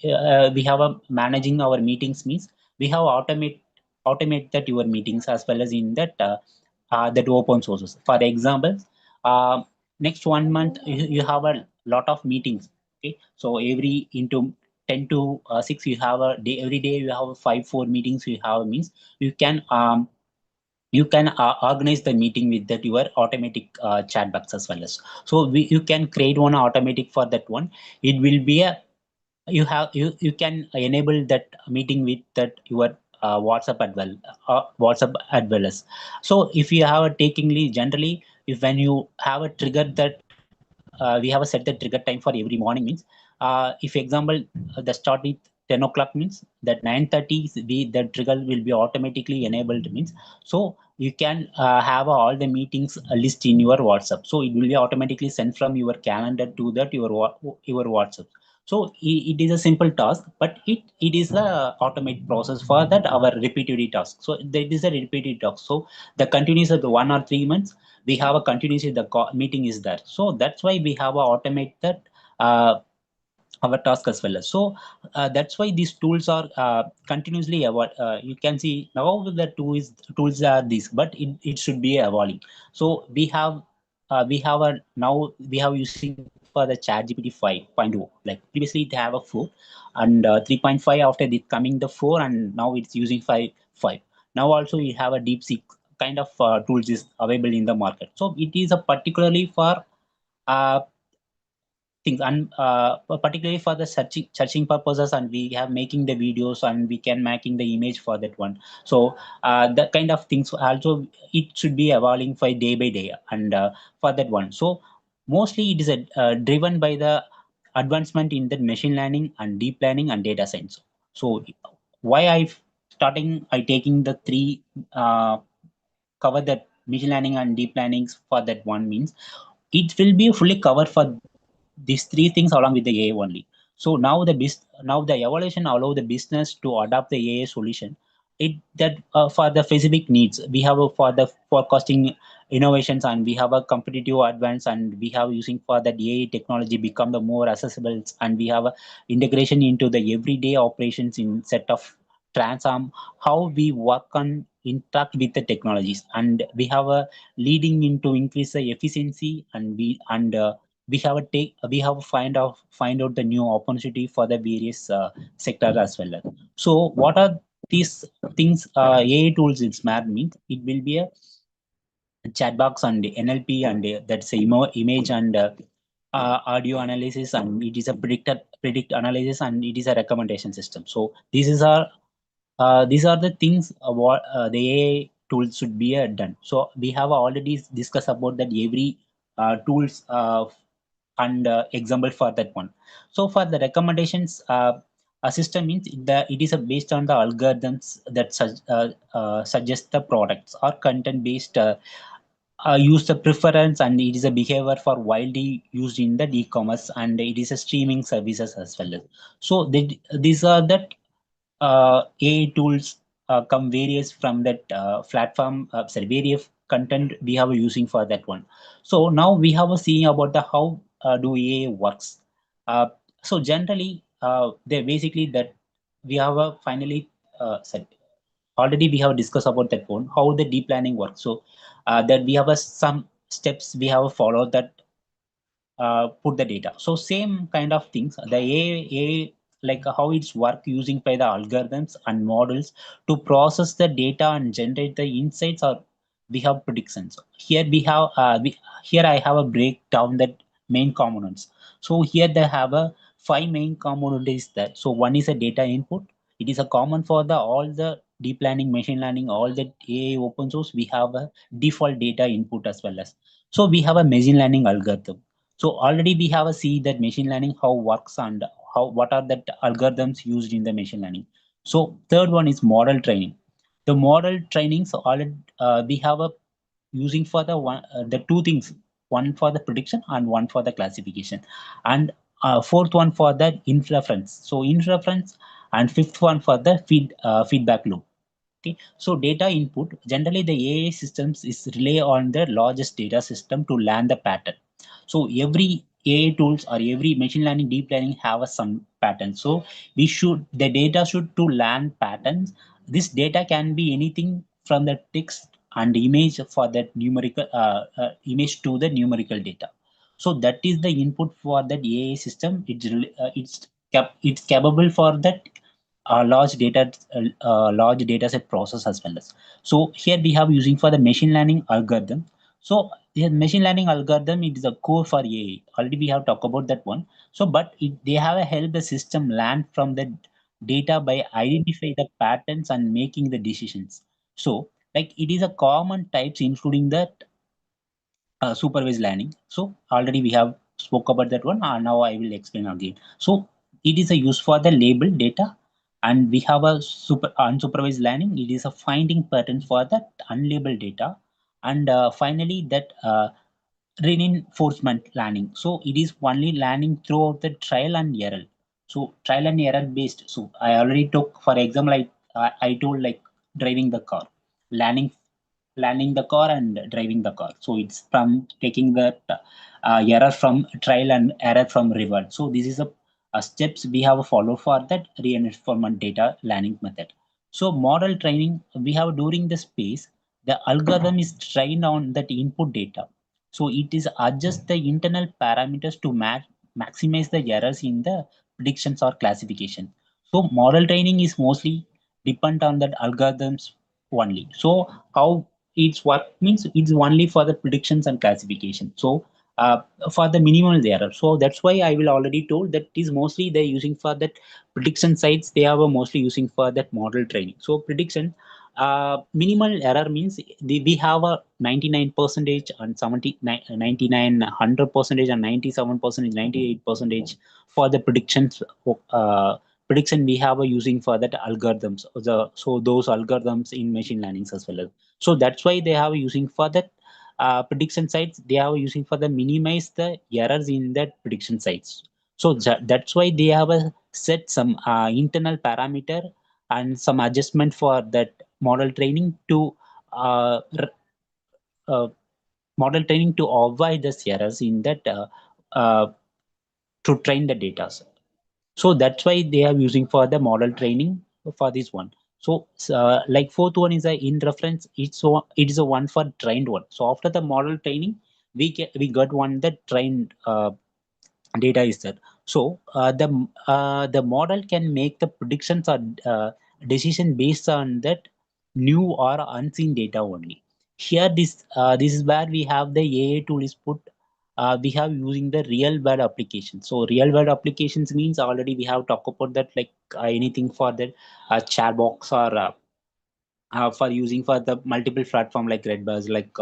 we have a managing our meetings means we have automate that your meetings as well as in that that open sources. For example, uh, next 1 month you have a lot of meetings. Okay, so every into 10 to 6 you have a day, every day you have 5 4 meetings you have means you can organize the meeting with that your automatic chat box as well as. So you can create one automatic for that one. It will be a you can enable that meeting with that your WhatsApp as well as. So if you have a takingly generally if when you have a trigger that we have a set the trigger time for every morning means if example the start with 10 o'clock means that 9:30 the trigger will be automatically enabled means. So you can have all the meetings list in your WhatsApp. So it will be automatically sent from your calendar to that your WhatsApp. So it is a simple task, but it is a automate process for that our repetitive task. So that is a repetitive task. So the continuous of the 1 or 3 months we have a continuously the meeting is there. So that's why we have a automate that our task as well. So that's why these tools are continuously you can see now the tools are these, but it should be evolving. So we have a now we have using for the chat GPT 5.0. Like previously it have a 4 and 3.5 after the coming the 4, and now it's using 5. Now also we have a deep seek kind of tools is available in the market. So it is a particularly for uh, things, and particularly for the searching purposes, and we have making the videos and we can making the image for that one. So that kind of things also it should be evolving for day by day and for that one. So mostly it is driven by the advancement in the machine learning and deep learning and data science. So why I taking the three cover that machine learning and deep learning for that one means it will be fully covered for these three things along with the AI only. So now the evolution allow the business to adopt the AI solution. It that for the specific needs we have for the forecasting innovations, and we have a competitive advance, and we have using for that AI technology become the more accessible, and we have a integration into the everyday operations in set of transform how we work on interact with the technologies, and we have a leading into increase the efficiency, and we have a we have find out the new opportunity for the various sector as well. So what are these things? AI tools in smart means it will be a chatbox and NLP, and that's a image and audio analysis, and it is a predict analysis, and it is a recommendation system. So these are the things what the AI tools should be done. So we have already discussed about that every tools and example for that one. So for the recommendations, a system means it is based on the algorithms that suggest the products or content based use the preference, and it is a behavior for widely used in the e-commerce, and it is a streaming services as well. So these are the AI tools come various from that platform, various content we have using for that one. So now we have a seeing about the how do AI works. Uh, so generally, they basically that we have a finally said already we have discussed about that one how the deep learning works. So that we have a some steps we have followed that put the data. So same kind of things. The AI like how it's work using by the algorithms and models to process the data and generate the insights, or we have predictions. Here we have here I have a breakdown that main components. So here they have a five main components that. So one is a data input. It is a common for the all the deep learning, machine learning, all the AI open source. We have a default data input as well as. So we have a machine learning algorithm. So already we have a see that machine learning how works, and how what are the algorithms used in the machine learning. So third one is model training. The model training, so already we have a using for the one the two things, one for the prediction and one for the classification, and fourth one for the inference. So inference, and fifth one for the feedback loop. Okay, so data input generally the AI systems is rely on the largest data system to learn the pattern. So every AI tools or every machine learning, deep learning have some pattern. So we should the data should to learn patterns. This data can be anything from the text and image for that numerical image to the numerical data. So that is the input for that AI system. It's capable for that large data set process as well as. So here we have using for the machine learning algorithm. So the machine learning algorithm, it is a core for AI. Already we have talked about that one. So but they have helped the system learn from the data by identify the patterns and making the decisions. So like it is a common types including that supervised learning. So already we have spoke about that one. Now I will explain again. So it is a use for the label data, and we have a super unsupervised learning. It is a finding patterns for that unlabeled data, and finally that reinforcement learning. So it is only learning throughout the trial and error. So trial and error based. So I already took for example I told like driving the car, learning the car and driving the car. So it's from taking that error from trial and error from reward. So this is a steps we have followed for that reinforcement data learning method. So model training we have during the space, the algorithm is trained on that input data. So it is adjust the internal parameters to maximize the errors in the predictions or classification. So model training is mostly depend on that algorithms only. So how it's work means it's only for the predictions and classification. So for the minimal error. So that's why I will already told that is mostly they're using for that prediction sites. They are mostly using for that model training. So prediction minimal error means we have a 99 percentage and 99 100 percentage and 97 percentage 98 percentage for the predictions prediction we have a using for that algorithms so those algorithms in machine learning as well as so that's why they have using for that prediction sites they are using for the minimize the errors in that prediction sites so that's why they have a set some internal parameter and some adjustment for that model training to uh, uh, model training to avoid the errors in that uh, to train the data. So that's why they are using for the model training for this one. So like fourth one is a in reference. It is a one for trained one. So after the model training, we got one that trained data is there. So the model can make the predictions or decision based on that new or unseen data only. Here this is where we have the AI tool is put. We have using the real world application. So real world applications means already we have talked about that like anything for the chat box or for using for the multiple platform like Redbus, like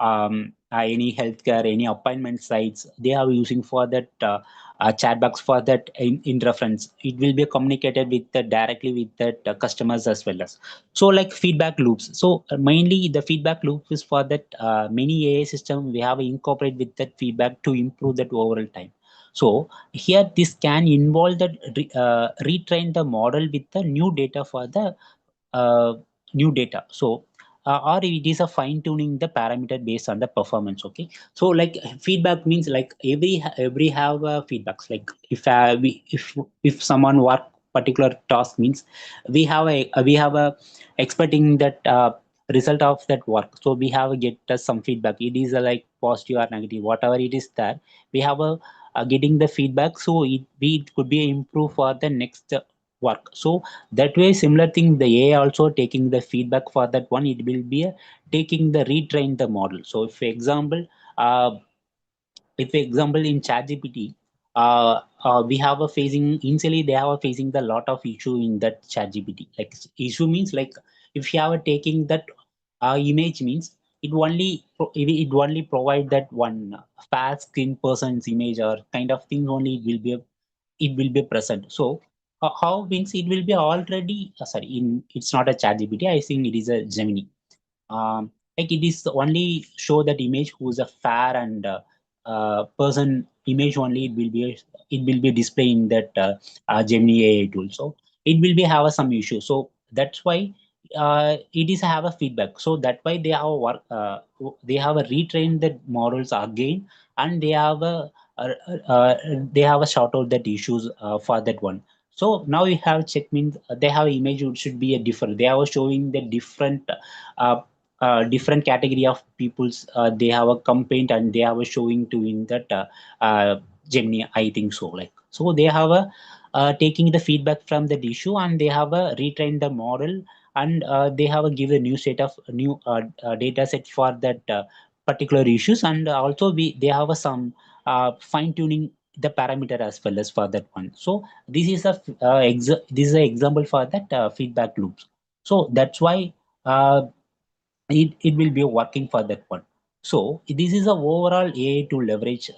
any healthcare, any appointment sites, they are using for that chat box for that in reference. It will be communicated with the, directly with the customers as well as. So like feedback loops. So mainly the feedback loop is for that many AI system we have incorporate with that feedback to improve that overall time. So here this can involve that retrain the model with the new data for the uh, new data. So or it is a fine tuning the parameter based on the performance. Okay. So like feedback means like every have feedbacks. Like if someone work particular task means we have a expecting that result of that work. So we have get some feedback. It is like positive or negative, whatever it is that we have a getting the feedback. So it could be improved for the next work. So that way similar thing the AI also taking the feedback for that one it will be taking the retrain the model. So if example uh, if example in ChatGPT, we have a facing initially they have a facing the lot of issue in that ChatGPT. Like issue means like if you have a taking that image means it only provide that one fat skin person's image or kind of thing only it will be present. So how means it will be already sorry in it's not a ChatGPT. I think it is a Gemini. Like it is only show that image who's a fair and person image only it will be displaying that Gemini AI tool. So it will be have some issue. So that's why it is have a feedback. So that why they have a retrained the models again and uh, they have a sort out that issues for that one. So now we have check means they have image should be a different. They are showing the uh, different category of peoples they have a complaint and they have a showing to in that Gemini. I think so. Like so they have a taking the feedback from that issue and they have a retrained the model and they have a give a new set of new data set for that particular issues and also they have a, some fine tuning the parameter as well as for that one. So this is this is an example for that feedback loops. So that's why uh, it will be working for that one. So this is a overall AI to leverage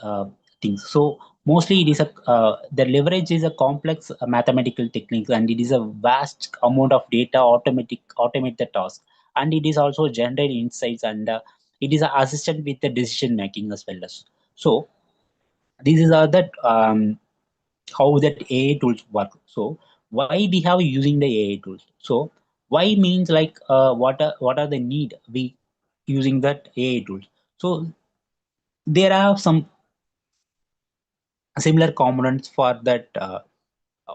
things. So mostly it is a the leverage is a complex mathematical technique and it is a vast amount of data automate the task and it is also generate insights and it is a assistant with the decision making as well as. So these is that how that AI tools work. So why we have using the AI tools? So why means like what are the need we using that AI tools? So there are some similar components for that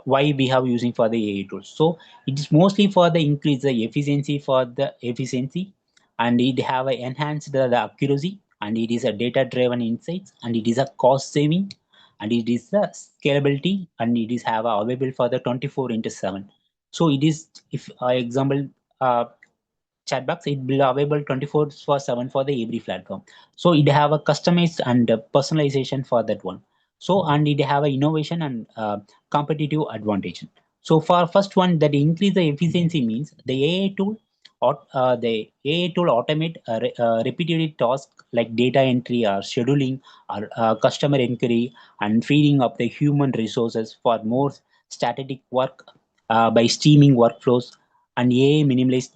why we have using for the AI tools. So it is mostly for the increase the efficiency for the efficiency and it have a enhanced the accuracy and it is a data driven insights and it is a cost saving and it is the scalability and it is have available for the 24 into 7. So it is if example uh, chat box it will available 24/7 for the every platform. So it have a customized and personalization for that one. So and it have a innovation and competitive advantage. So for first one that increase the efficiency means the AI tool the AI tool automate repetitive tasks like data entry or scheduling or customer inquiry and freeing up the human resources for more static work by streaming workflows, and AI minimize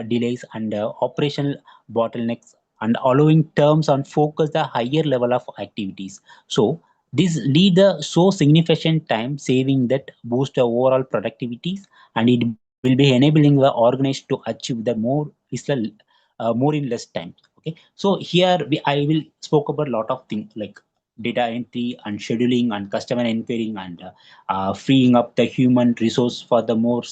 delays and operational bottlenecks and allowing terms and focus the higher level of activities. So this lead so significant time saving that boost the overall productivities, and it will be enabling the organized to achieve the more in less time. Okay, so here I will spoke about a lot of things like data entry and scheduling and customer inquiring and freeing up the human resource for the more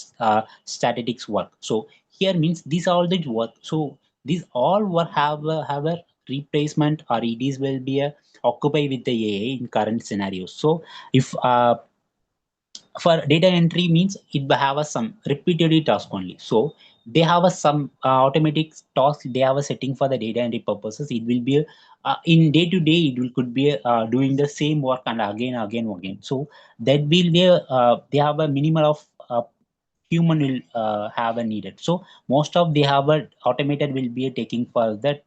statistics work. So here means these are all the work. So these all work have a replacement or it is will be a occupy with the AI in current scenarios. So if for data entry means it will have a some repeatedly task only. So they have a some automatic task, they have a setting for the data entry purposes. It will be in day to day it will could be doing the same work and again. So that will be they have a minimal of human will have a needed. So most of they have a automated will be taking for that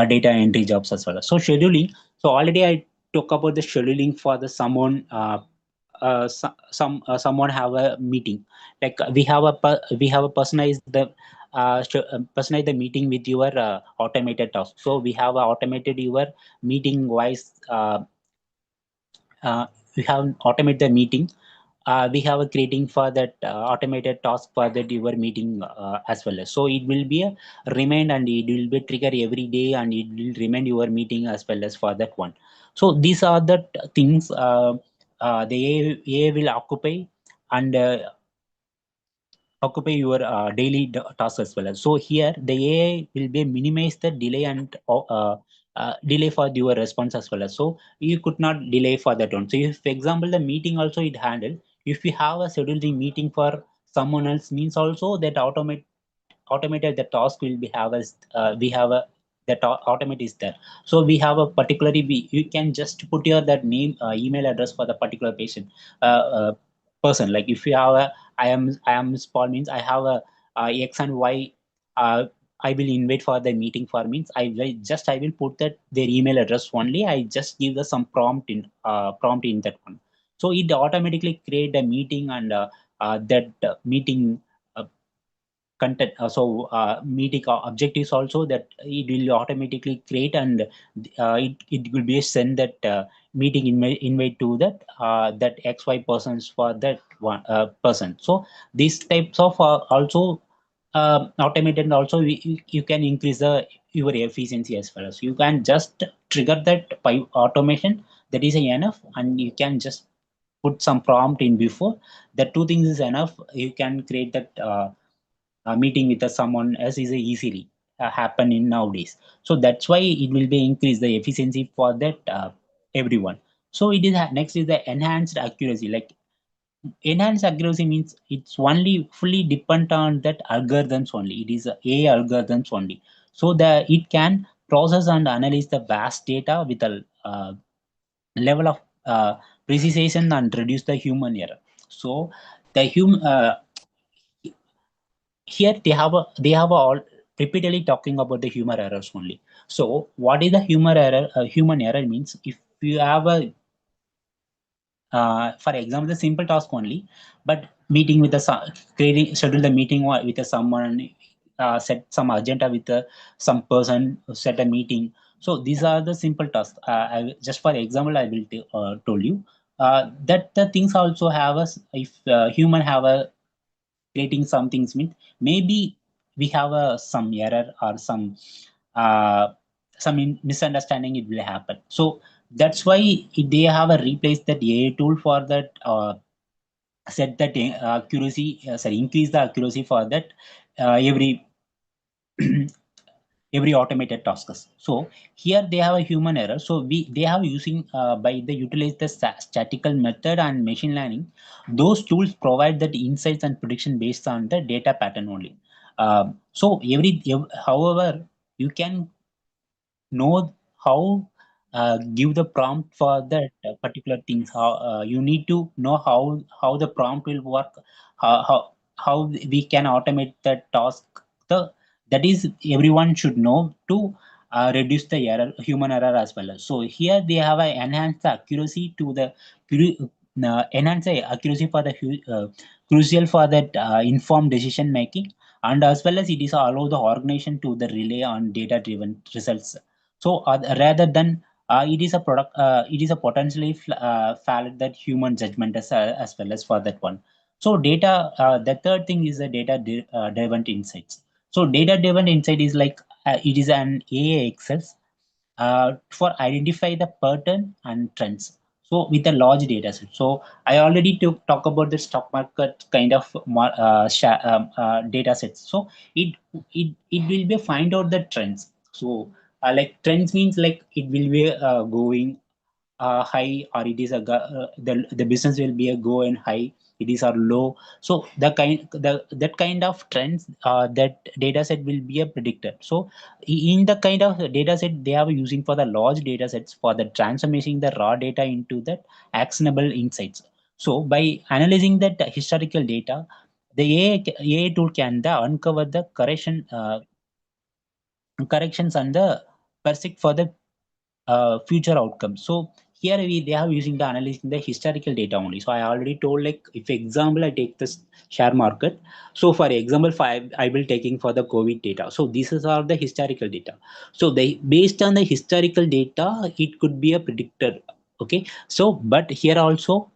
data entry jobs as well. So scheduling, so already I talk about the scheduling for the someone someone have a meeting, like we have a personalized the personalize the meeting with your automated task. So we have automated your meeting wise we have automate the meeting. We have a creating for that automated task for that your meeting as well as, so it will be a remind and it will be trigger every day and it will remind your meeting as well as for that one. So these are the things the AI will occupy and occupy your daily tasks as well as. So here the AI will be minimize the delay and delay for your response as well as. So you could not delay for that one. So if, for example, the meeting also it handle, if you have a scheduled meeting for someone else means also that automated the task will be have as we have a that automate is there. So we have a particularly you can just put your that name email address for the particular patient person. Like if you have a I am Paul means I have a X and Y. uh, I will invite for the meeting for means I will put that their email address only. I just give the some prompt in that one. So it automatically create a meeting and that meeting uh, content. Meeting objectives also that it will automatically create and it will be send that meeting invite to that XY persons for that one person. So these types of also automated also you can increase the your efficiency as well as you can just trigger that by automation. That is enough, and you can just put some prompt in before. The two things is enough. You can create that meeting with someone else is easily happen in nowadays. So that's why it will be increase the efficiency for that everyone. So it is next is the enhanced accuracy. Like enhanced accuracy means it's only fully depend on that algorithms only. It is AI algorithms only. So that it can process and analyze the vast data with a level of precision and reduce the human error. So the human here they have all repeatedly talking about the human errors only. So what is the human error? Human error means if you have a for example the simple task only, but meeting with the creating schedule the meeting with someone, set some agenda with some person, set a meeting. So these are the simple tasks. Just for example I will told you that the things also have a if human have a creating some things means maybe we have some error or uh, some misunderstanding it will happen. So that's why they have a replace that AI tool for that set that accuracy sorry increase the accuracy for that every every automated tasks. So here they have a human error. So they have using by the utilize the statistical method and machine learning. Those tools provide that insights and prediction based on the data pattern only. So however, you can know how give the prompt for that particular things. How you need to know how the prompt will work. How we can automate that task. The that is everyone should know to reduce the error, human error as well. So here they have enhanced the accuracy to the enhance the accuracy for the crucial for that informed decision making, and as well as it is allow the organization to the rely on data driven results. So rather than it is a product, it is a potentially valid that human judgment as well as for that one. So data, the third thing is the data driven insights. So data driven insight is like it is an AI access for identify the pattern and trends. So with a large data set. So I already talk about the stock market kind of data sets. So it will be find out the trends. So like trends means like it will be going high, or it is the business will be a go and high, it is a low. So that kind of trends that data set will be a predictor. So in the kind of data set they are using for the large data sets for the transforming the raw data into that actionable insights. So by analyzing that historical data, the AI tool can uncover the corrections and the predict for the future outcomes. So here they are using the analyzing the historical data only. So I already told, like if example I take this share market. So for example, I will taking for the COVID data. So this is all the historical data. So they based on the historical data, it could be a predictor. Okay. So but here also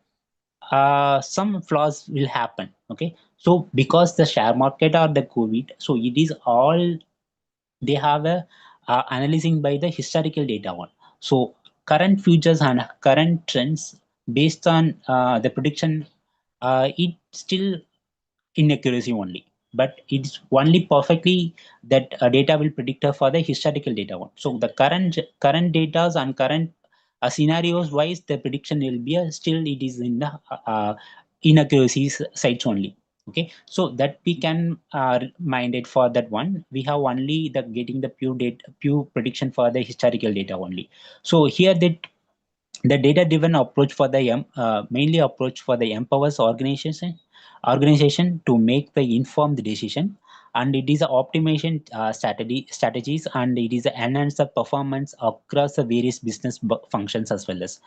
some flaws will happen. Okay. So because the share market or the COVID, so it is all they have a analyzing by the historical data one. So current futures and current trends based on the prediction, it still inaccuracy only, but it's only perfectly that data will predict for the historical data one. So the current data and current scenarios wise the prediction will be still it is in the inaccuracies sites only. Okay, so that we can mind it for that one. We have only the getting the pure prediction for the historical data only. So here the data driven approach for the mainly approach for the empowers organization to make the informed decision, and it is a optimization strategies, and it is a enhance the performance across the various business functions as well as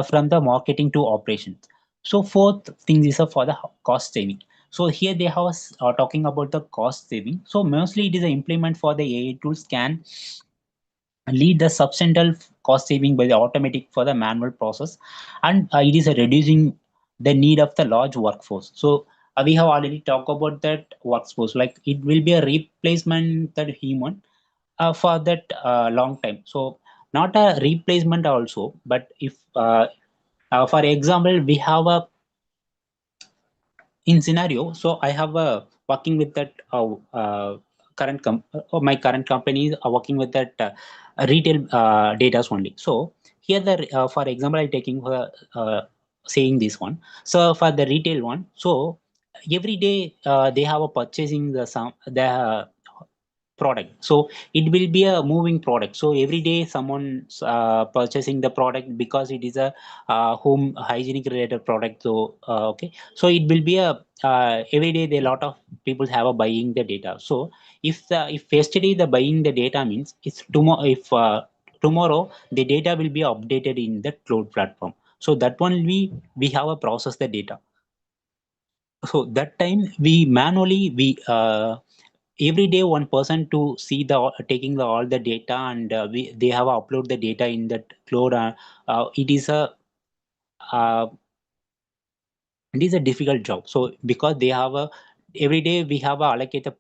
from the marketing to operations. So fourth thing is for the cost saving. So here they have talking about the cost saving. So mostly it is a implement for the AI tools can lead the substantial cost saving by the automatic for the manual process, and it is reducing the need of the large workforce. So we have already talked about that workforce, like it will be a replacement that human for that long time. So not a replacement also, but if for example we have a in scenario. So I have working with that my current company is working with that retail data only. So here the for example I taking saying this one. So for the retail one, so every day they have a purchasing the some the product. So it will be a moving product. So every day someone's purchasing the product because it is a home hygienic related product. So okay, so it will be a every day the lot of people have a buying the data. So if yesterday the buying the data means it's tomorrow, if tomorrow the data will be updated in the cloud platform. So that one we have a process the data. So that time we manually we every day one person to see the taking the all the data, and they have upload the data in that cloud. It is a uh, it is a difficult job. So because they have a every day we have a allocate a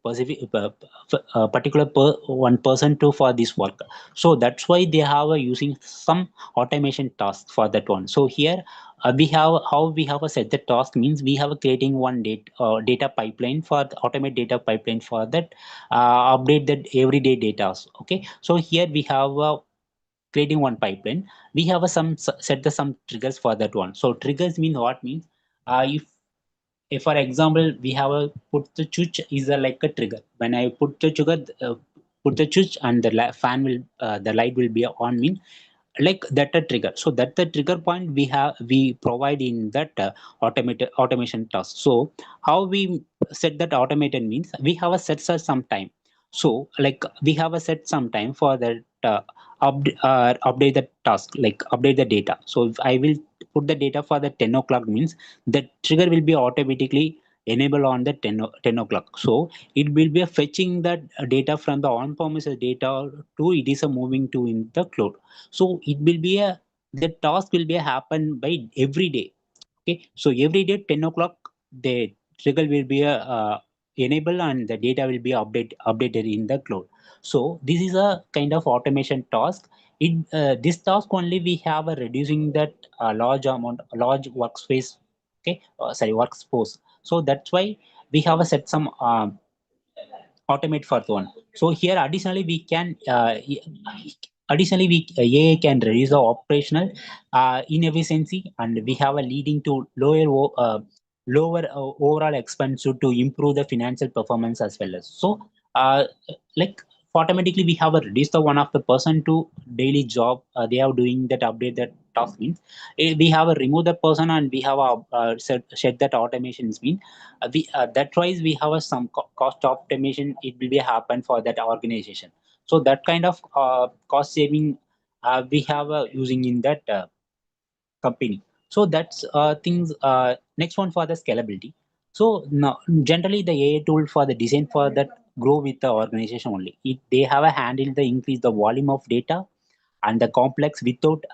particular one person to for this work. So that's why they have a using some automation task for that one. So here we have how we have a set the task means we have a creating one data pipeline for the automate data pipeline for that update that everyday data. Okay, so here we have creating one pipeline. We have a some set the some triggers for that one. So triggers mean what means if for example we have a put the chuch is a like a trigger. When I put the sugar put the chuch and the fan will the light will be on mean like that a trigger. So that the trigger point we provide in that automated automation task. So how we set that automated means we have a set some time. So like we have a set some time for that update the task, like update the data. So if I will put the data for the 10 o'clock means the trigger will be automatically enabled on the 10 o'clock. So it will be fetching that data from the on-premises data to it is a moving to in the cloud. So it will be a the task will be a happen by every day. Okay, so every day 10 o'clock the trigger will be a enable and the data will be updated in the cloud. So this is a kind of automation task. It this task only we have a reducing that large workspace. Okay, sorry, workforce. So that's why we have a set some automate for one. So here additionally we can additionally we AI can reduce the operational inefficiency, and we have a leading to lower overall expense to improve the financial performance as well as. So like automatically we have a reduce the one of the person to daily job they are doing that update that task means we have a remove the person and we have a set that automations mean we that wise we have a some cost optimization it will be happen for that organization. So that kind of cost saving we have using in that company. So that's things next one for the scalability. So now generally the AI tool for the design for that grow with the organization only it they have a handle the increase the volume of data and the complex without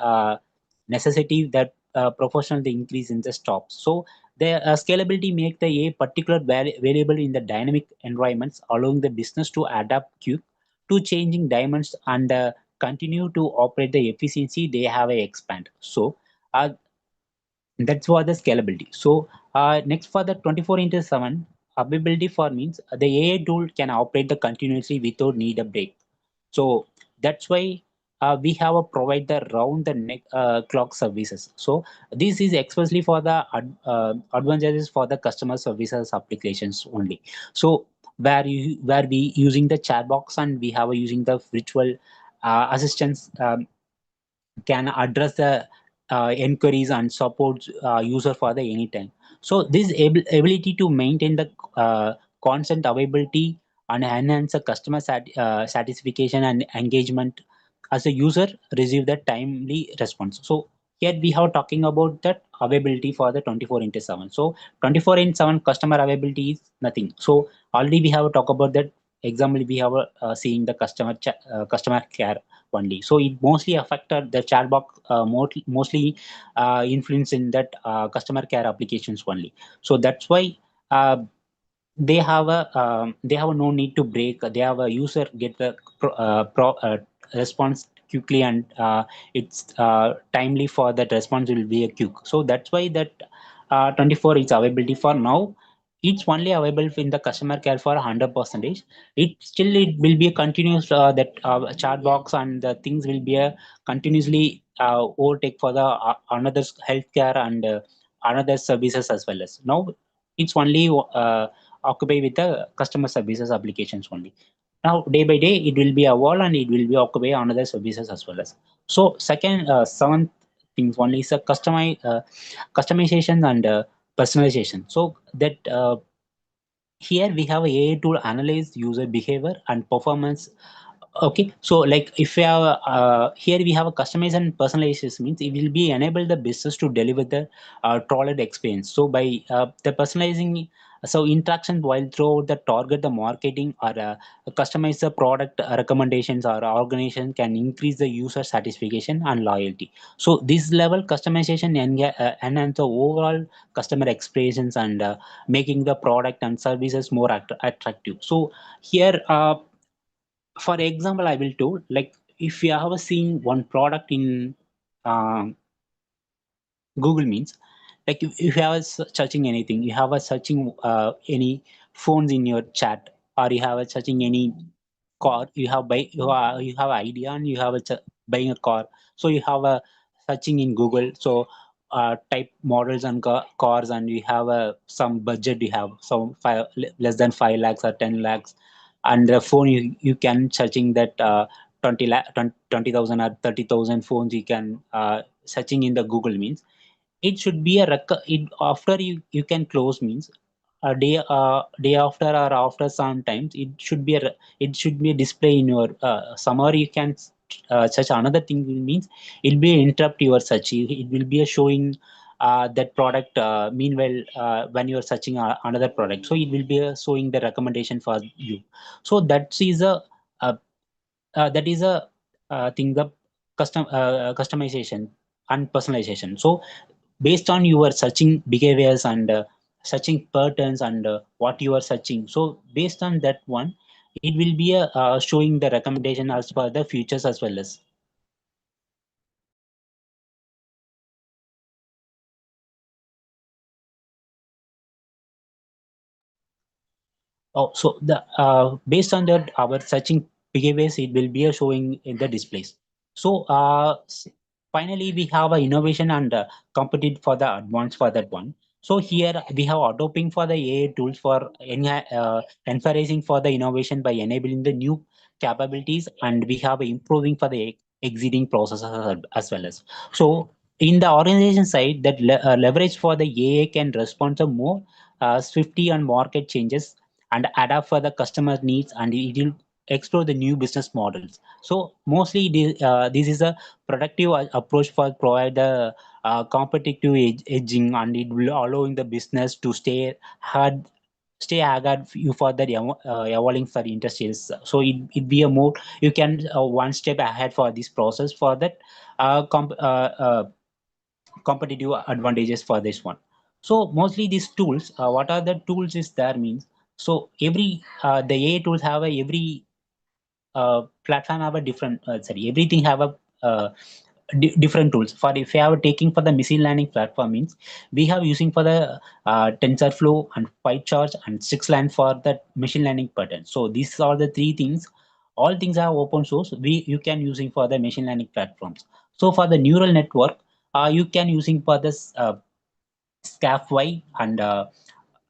necessity that proportional the increase in the stops. So the scalability make the A particular variable in the dynamic environments, allowing the business to adapt quick to changing dimensions and continue to operate the efficiency they have a expand. So uh, that's for the scalability. So next for the 24 into 7 availability for means the AI tool can operate the continuously without need a break. So that's why we have a provide the round the neck clock services. So this is especially for the advantages for the customer services applications only. So where we using the chat box and we have using the virtual assistants can address the inquiries and support user for the anytime. So this ability to maintain the constant availability and enhance the customer satisfaction and engagement as a user receive the timely response. So here we have talking about that availability for the 24 into 7. So 24 into 7 customer availability is nothing. So already we have talked about that example we have seeing the customer care only. So it mostly affected the chatbot mostly influence in that customer care applications only. So that's why uh, they have no need to break. They have a user get the response quickly and it's timely for that response will be a quick. So that's why that 24 is availability for now. It's only available in the customer care for 100%. It still it will be a continuous that chat box and the things will be a continuously overtake for the another healthcare and another services as well as now it's only occupy with the customer services applications only. Now day by day it will be evolved and it will be occupy another services as well as. So second seventh things one is a customization and personalization. So that here we have a AI tool analyze user behavior and performance. Okay, so like if we have here we have a customization and personalization means it will be enable the business to deliver the tailored experience. So by the personalizing so interaction while throughout the target the marketing or customize the product recommendations or organization can increase the user satisfaction and loyalty. So this level customization enhance the overall customer experience and making the product and services more attractive. So here for example I will do like if you have seen one product in um, Google means like if you have searching anything you have a searching any phones in your chat or you have a searching any car you have buy you have idea and you have a buying a car. So you have a searching in Google. So type models and cars and you have a some budget you have so less than 5 lakhs or 10 lakhs and the phone you can searching that 20,000 or 30,000 phones you can searching in the Google means it should be a it after you can close means a day after or after sometimes it should be a display in your somewhere you can search another thing means it will be interrupt your search. It will be a showing that product meanwhile when you are searching another product, so it will be showing the recommendation for you. So a that is a thing the customization and personalization. So based on your searching behaviors and searching patterns and what you are searching, so based on that one it will be showing the recommendation as per the futures as well as. Oh, so the based on that our searching behaviors, it will be showing in the displays. So finally, we have a innovation and competitive for the advanced for that one. So here we have adopting for the AI tools for encouraging for the innovation by enabling the new capabilities, and we have improving for the existing processes as well as. So in the organization side, that leverage for the AI can respond to more swiftly on market changes and adapt for the customer needs, and it will explore the new business models. So mostly this is a productive approach for provide the competitive edging, and it will allowing the business to stay ahead you for the evolving for industries. So it be a more you can one step ahead for this process for that competitive advantages for this one. So mostly these tools, what are the tools is there means, so every the AI tools have a every platform have a different sorry everything have a different tools. For if you have taking for the machine learning platform means we have using for the TensorFlow and PyTorch and 6LAN for that machine learning pattern. So these are the three things. All things are open source. You can using for the machine learning platforms. So for the neural network, you can using for this SCAFY and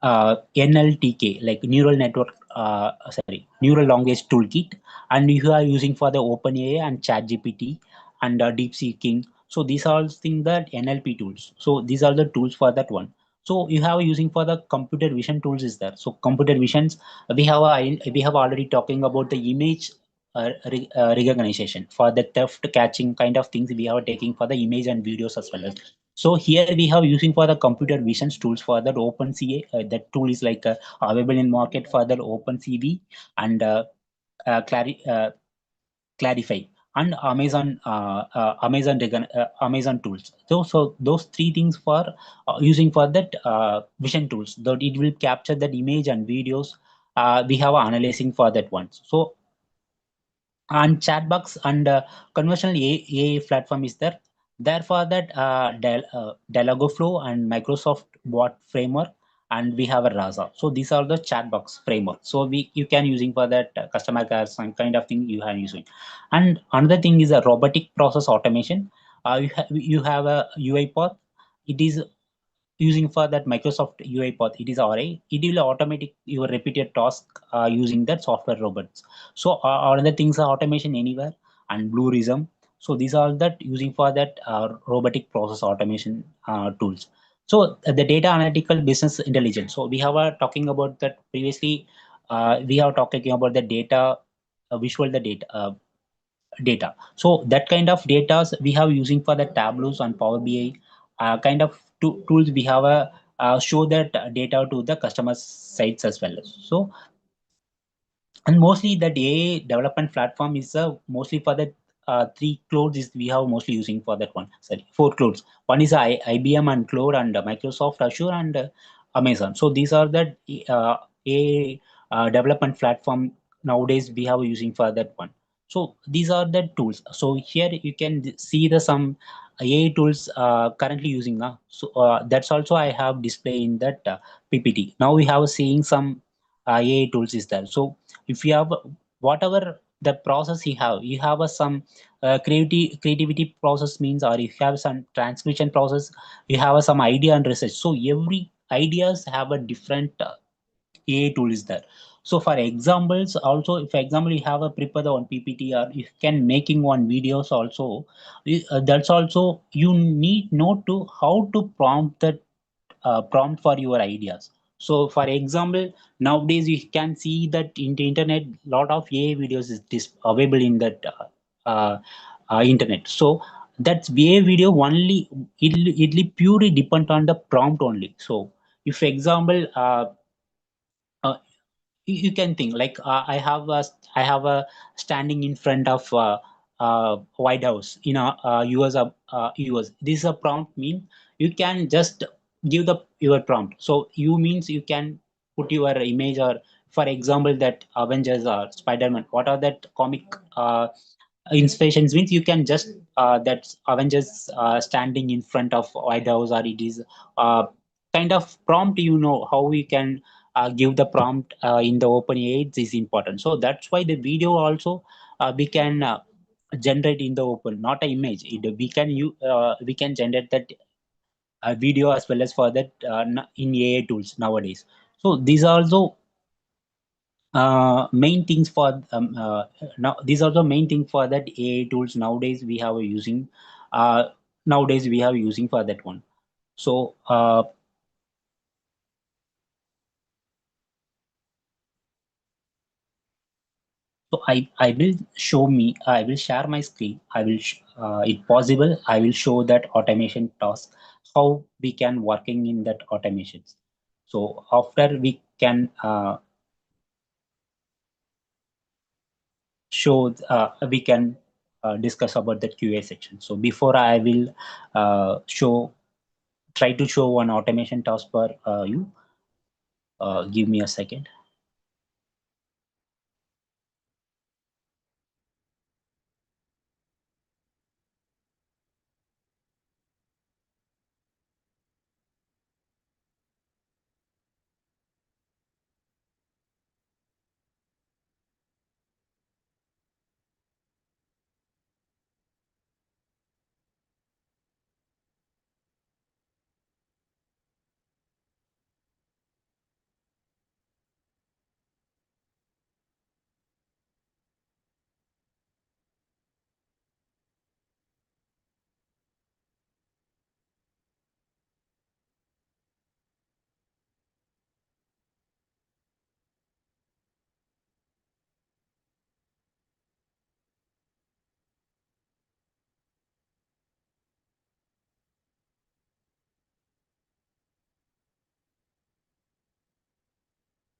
NLTK, like neural network, neural language toolkit, and you are using for the OpenAI and ChatGPT and DeepSeeking. So these are all things that NLP tools. So these are the tools for that one. So you have using for the computer vision tools is there. So computer visions, we have already talking about the image recognition for the theft catching kind of things we are taking for the image and videos as well as. So here we have using for the computer vision tools for that OpenCA. That tool is like available in market for the OpenCV and Clarify and Amazon tools. So those three things for using for that vision tools. That it will capture that image and videos. We have analyzing for that one. So and chatbox and conversational AI platform is there. Therefore, that Dialogoflow and Microsoft Bot framework, and we have a Rasa. So these are the chatbox framework. So you can using for that customer care some kind of thing you are using. And another thing is a robotic process automation. You have a UiPath. It is using for that Microsoft UiPath, it is RA. It will automatic your repeated task using that software robots. So all the things are automation anywhere and Bluerism. So these are that using for that robotic process automation tools. So the data analytical business intelligence. So we have talking about that previously. We have talking about the data, visual the data. So that kind of data we have using for the Tableaus and Power BI kind of tools we have show that data to the customer sites as well. So and mostly the AI development platform is mostly for the three clouds is we have mostly using for that one. Sorry, four clouds. One is IBM and cloud and Microsoft Azure and Amazon. So these are the AI development platform nowadays we have using for that one. So these are the tools. So here you can see the some AI tools currently using. So that's also I have display in that PPT. Now we have seeing some AI tools is there. So if you have whatever the process you have a some creativity process means, or if you have some transmission process, you have some idea and research. So every ideas have a different AI tool is there. So for examples also, if for example you have a prepare the one PPT or you can making one videos also, that's also you need know to how to prompt that prompt for your ideas. So for example, nowadays you can see that in the internet, lot of AI videos is available in that internet. So that's AI video only, it'll purely depend on the prompt only. So if example, uh, you can think like I have a standing in front of White House in US. US. This is a prompt mean you can just give the your prompt. So you means you can put your image, or for example that Avengers or Spider-Man. What are that comic inspirations means you can just that Avengers standing in front of White House, or it is kind of prompt. You know how we can give the prompt in the open AI is important. So that's why the video also we can generate in the open, not an image. We can generate that video as well as for that in AI tools nowadays. So these are also main things for now. These are the main thing for that AI tools nowadays we have using. Nowadays we have using for that one. So so I will I will share my screen. I will, if possible, I will show that automation task, how we can working in that automations. So after we can show, we can discuss about the QA section. So before I will try to show one automation task for you. Give me a second.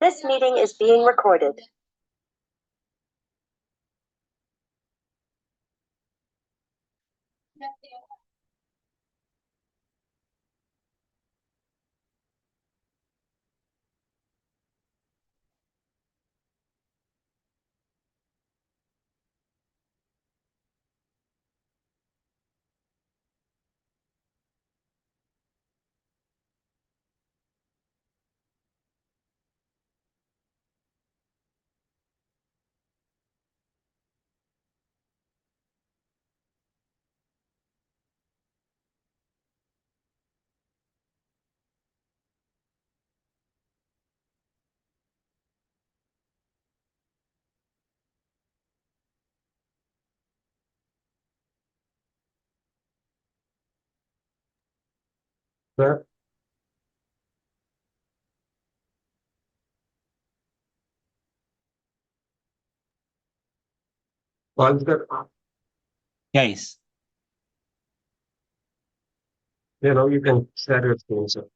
This meeting is being recorded. Sir, once that, Yes. now you can share your screen, sir.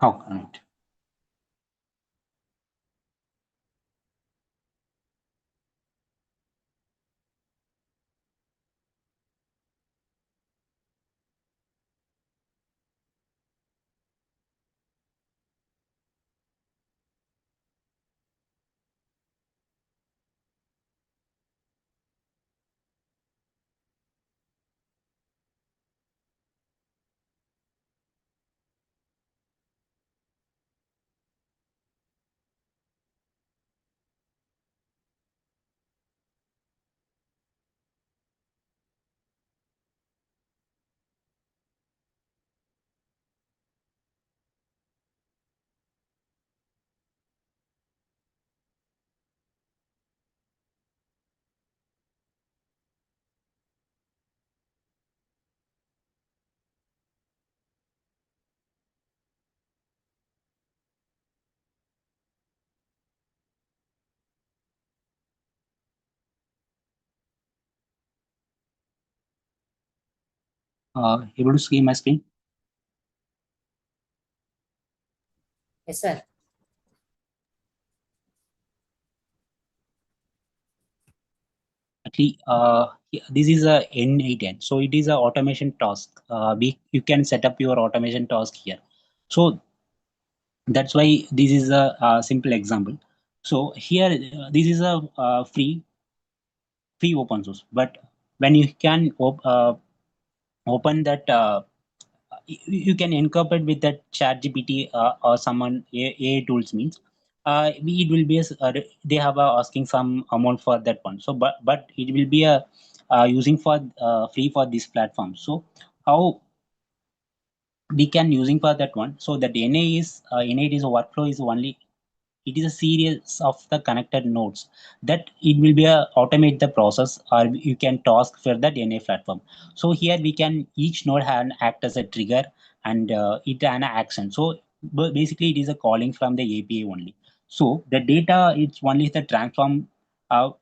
Oh, right. Able to see my screen? Yes, sir. Actually, this is a N8N, so it is a automation task. You can set up your automation task here. So that's why this is a simple example. So here, this is a free open source, but when you can open that, you can incorporate with that chat GPT or someone AI tools means it will be they have asking some amount for that one. So but it will be a using for free for this platform. So how we can using for that one? So that NA is a workflow is only, it is a series of the connected nodes that it will be a automate the process, or you can task for that NA platform. So here we can, each node can act as a trigger and it an action. So basically it is a calling from the API only. So the data, it's only the transform uh,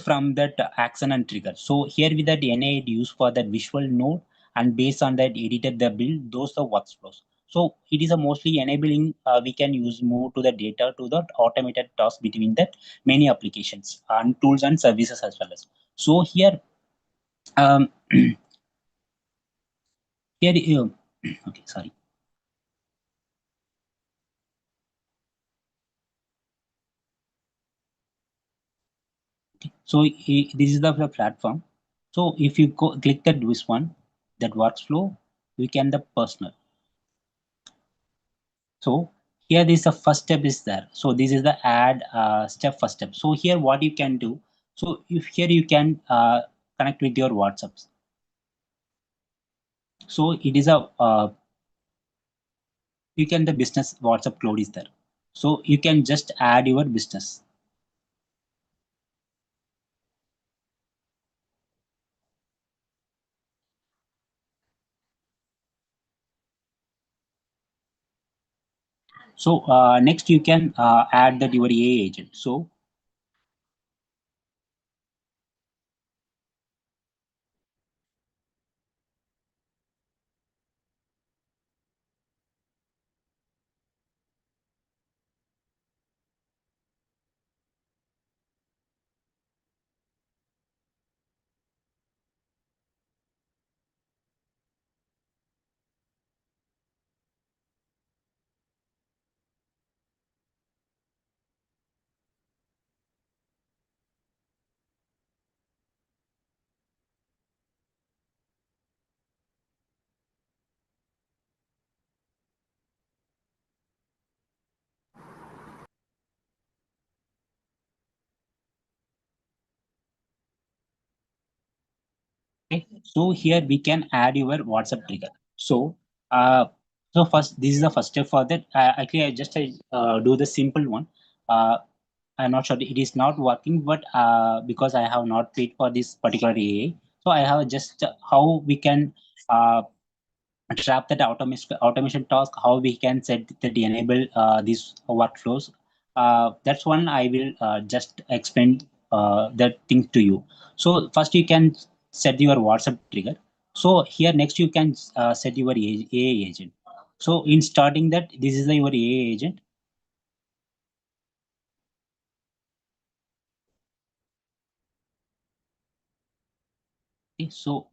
from that action and trigger. So here with that NA it used for that visual node, and based on that edited the build those the workflows. So it is a mostly enabling we can use move to the data to the automated task between that many applications and tools and services as well as. So here here okay, sorry. So this is the platform. So if you go click that this one, that workflow, we can the personal. So here is the first step is there. So this is the add first step. So here what you can do. So if here you can connect with your WhatsApps. So it is a you can the business WhatsApp cloud is there. So you can just add your business. So next you can add that your AI agent. So okay. So here we can add your WhatsApp trigger. So so first this is the first step for that. Actually, I just do the simple one. I'm not sure it is not working, but because I have not paid for this particular AI, so I have just how we can trap that automation task, how we can set that enable these workflows. That's one I will just explain that thing to you. So first you can set your WhatsApp trigger. So here next you can set your AI agent. So in starting that, this is your AI agent. Okay, so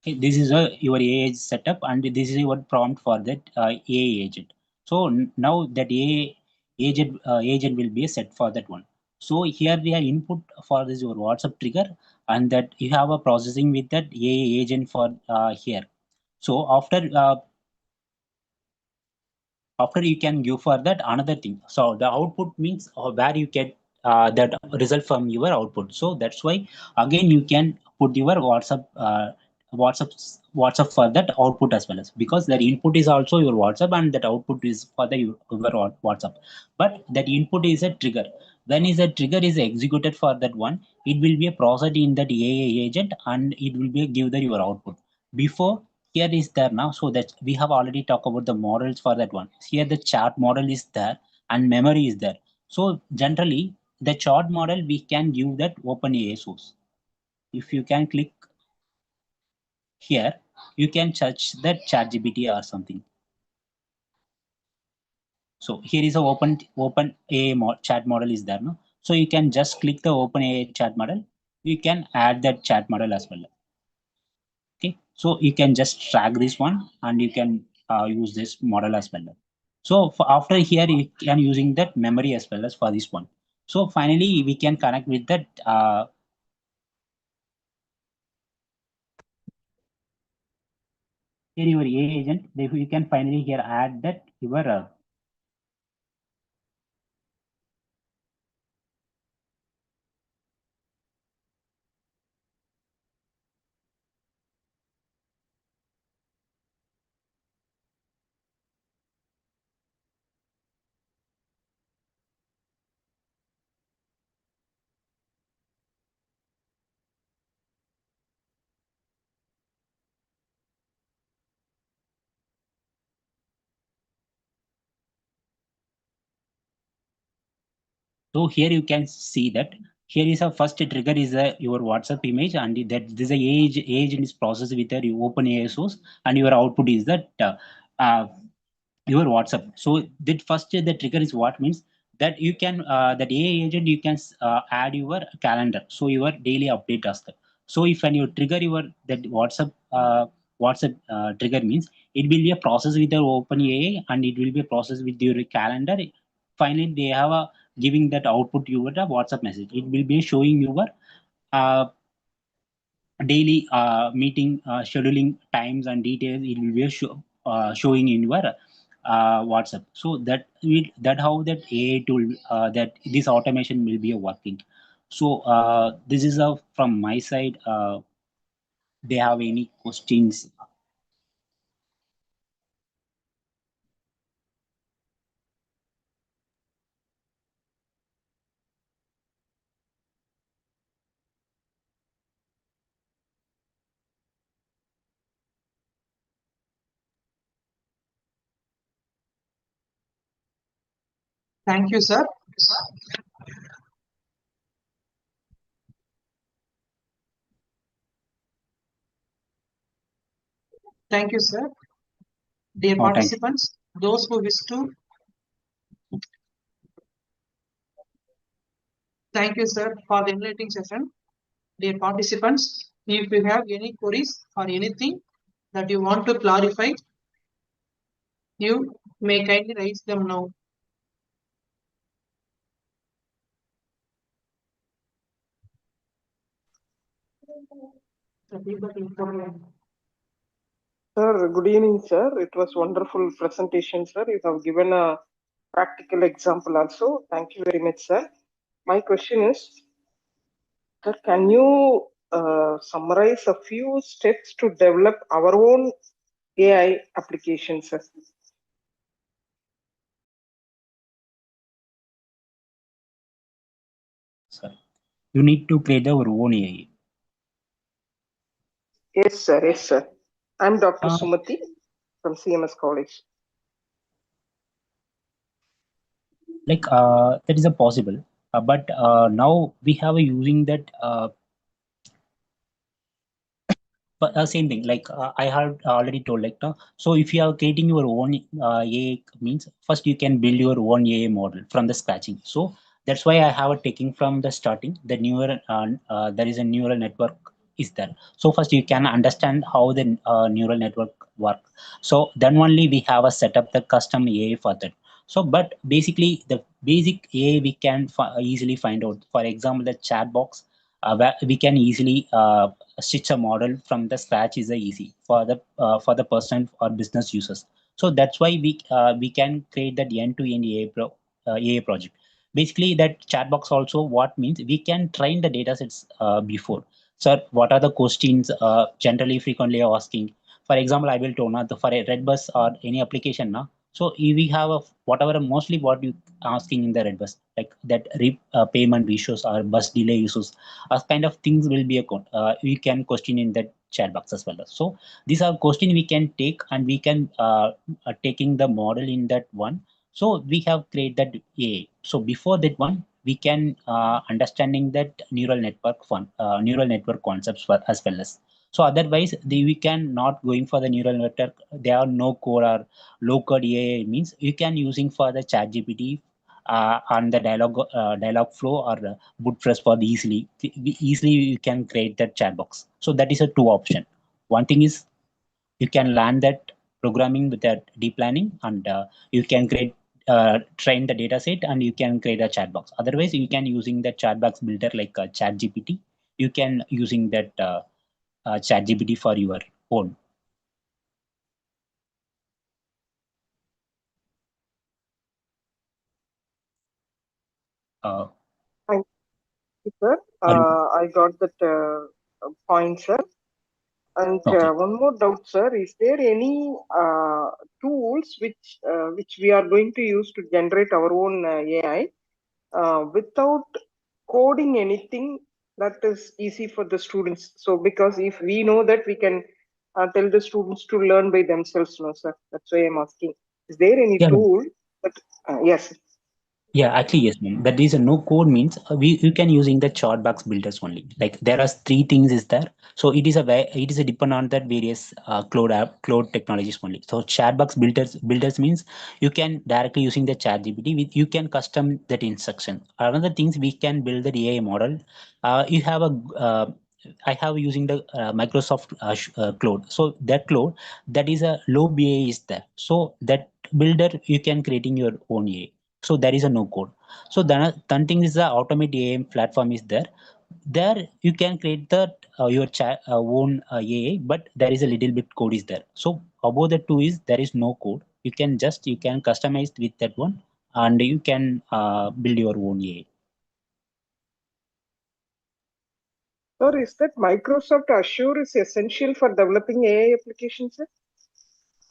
okay, this is your AI setup, and this is your prompt for that AI agent. So now that AI agent will be set for that one. So here we have input for this your WhatsApp trigger, and that you have a processing with that AI agent for here. So after you can give for that another thing. So the output means where you get that result from your output. So that's why again you can put your WhatsApp for that output as well as, because that input is also your WhatsApp and that output is for the your WhatsApp. But that input is a trigger. When is a trigger is executed for that one, it will be a process in that AI agent and it will be give the your output. Before here is there now, so that we have already talked about the models for that one. Here the chart model is there and memory is there. So generally the chart model, we can give that OpenAI source. If you can click here, you can search that ChatGPT or something. So here is a OpenAI chat model is there, no? So you can just click the OpenAI chat model. You can add that chat model as well. Okay, so you can just drag this one and you can use this model as well. So after here, you can using that memory as well as for this one. So finally, we can connect with that. Here your AI agent, you can finally here add that your So here you can see that here is a first trigger is your WhatsApp image, and that this is a agent is processed with your OpenAI source, and your output is that your WhatsApp. So that first the trigger is what means that you can that AI agent you can add your calendar, so your daily update task. So if when you trigger your that WhatsApp trigger means it will be a process with your OpenAI, and it will be a process with your calendar. Finally, they have a giving that output you the WhatsApp message. It will be showing your uh, daily meeting scheduling times and details. It will be showing in your WhatsApp. So that how that AI tool that this automation will be working. So this is from my side. They have any questions? Thank you, sir. Thank you, sir. Dear Oh, thank you. participants, those who wish to, thank you, sir, for the enlightening session. Dear participants, if you have any queries or anything that you want to clarify, you may kindly raise them now. Sir, good evening, sir. It was wonderful presentation, sir. You have given a practical example also. Thank you very much, sir. My question is, sir, can you summarize a few steps to develop our own AI application, sir? Sir, you need to create your own AI. Yes, sir. Yes, sir. I'm Dr. Sumati from CMS College. Like that is a possible, but now we have a using that but same thing like I have already told like so if you are creating your own AI means first you can build your own AI model from the scratching. So that's why I have a taking from the starting the neural there is a neural network is there. So first you can understand how the neural network work. So then only we have a set up the custom AI for that. So but basically the basic AI we can easily find out. For example, the chat box where we can easily stitch a model from the scratch is easy for the person or business users. So that's why we can create that end-to-end AI project. Basically, that chat box also what means we can train the data sets before. So what are the questions generally frequently asking? For example, I will tell now for a red bus or any application now. So if we have a whatever mostly what you asking in the red bus like that payment issues or bus delay issues kind of things will be we can question in that chat box as well. So these are question we can take and we can taking the model in that one. So we have created that AI. So before that one we can understanding that neural network concepts for as well as. So otherwise, we can not going for the neural network. There are no code or low code AI means you can using for the chat GPT on the dialog flow or bootstrap for the easily you can create that chat box. So that is a two option. One thing is you can learn that programming with that deep learning, and you can create train the data set, and you can create a chat box. Otherwise, you can using the chat box builder like chat GPT. You can using that chat GPT for your own. Thank you, sir. I got that point, sir. And Okay. one more doubt, sir. Is there any tools which we are going to use to generate our own AI without coding anything that is easy for the students? So because if we know that, we can tell the students to learn by themselves, no, sir. That's why I'm asking. Is there any Yeah. tool that, yes. Yeah, actually, yes, ma'am. That is a no code means you can using the chart box builders only. Like there are three things is there. So it is a depend on that various cloud technologies only. So chat box builders means you can directly using the chat GPT with you can custom that instruction. Another things we can build the AI model. You have I have using the Microsoft cloud. So that cloud that is a low BA is there. So that builder you can creating your own AI. So there is a no code. So then thing is the automate AI platform is there. There you can create the your own AI, but there is a little bit code is there. So above the two is there is no code. You can customize with that one, and you can build your own AI. Sir, is that Microsoft Azure is essential for developing AI applications, sir?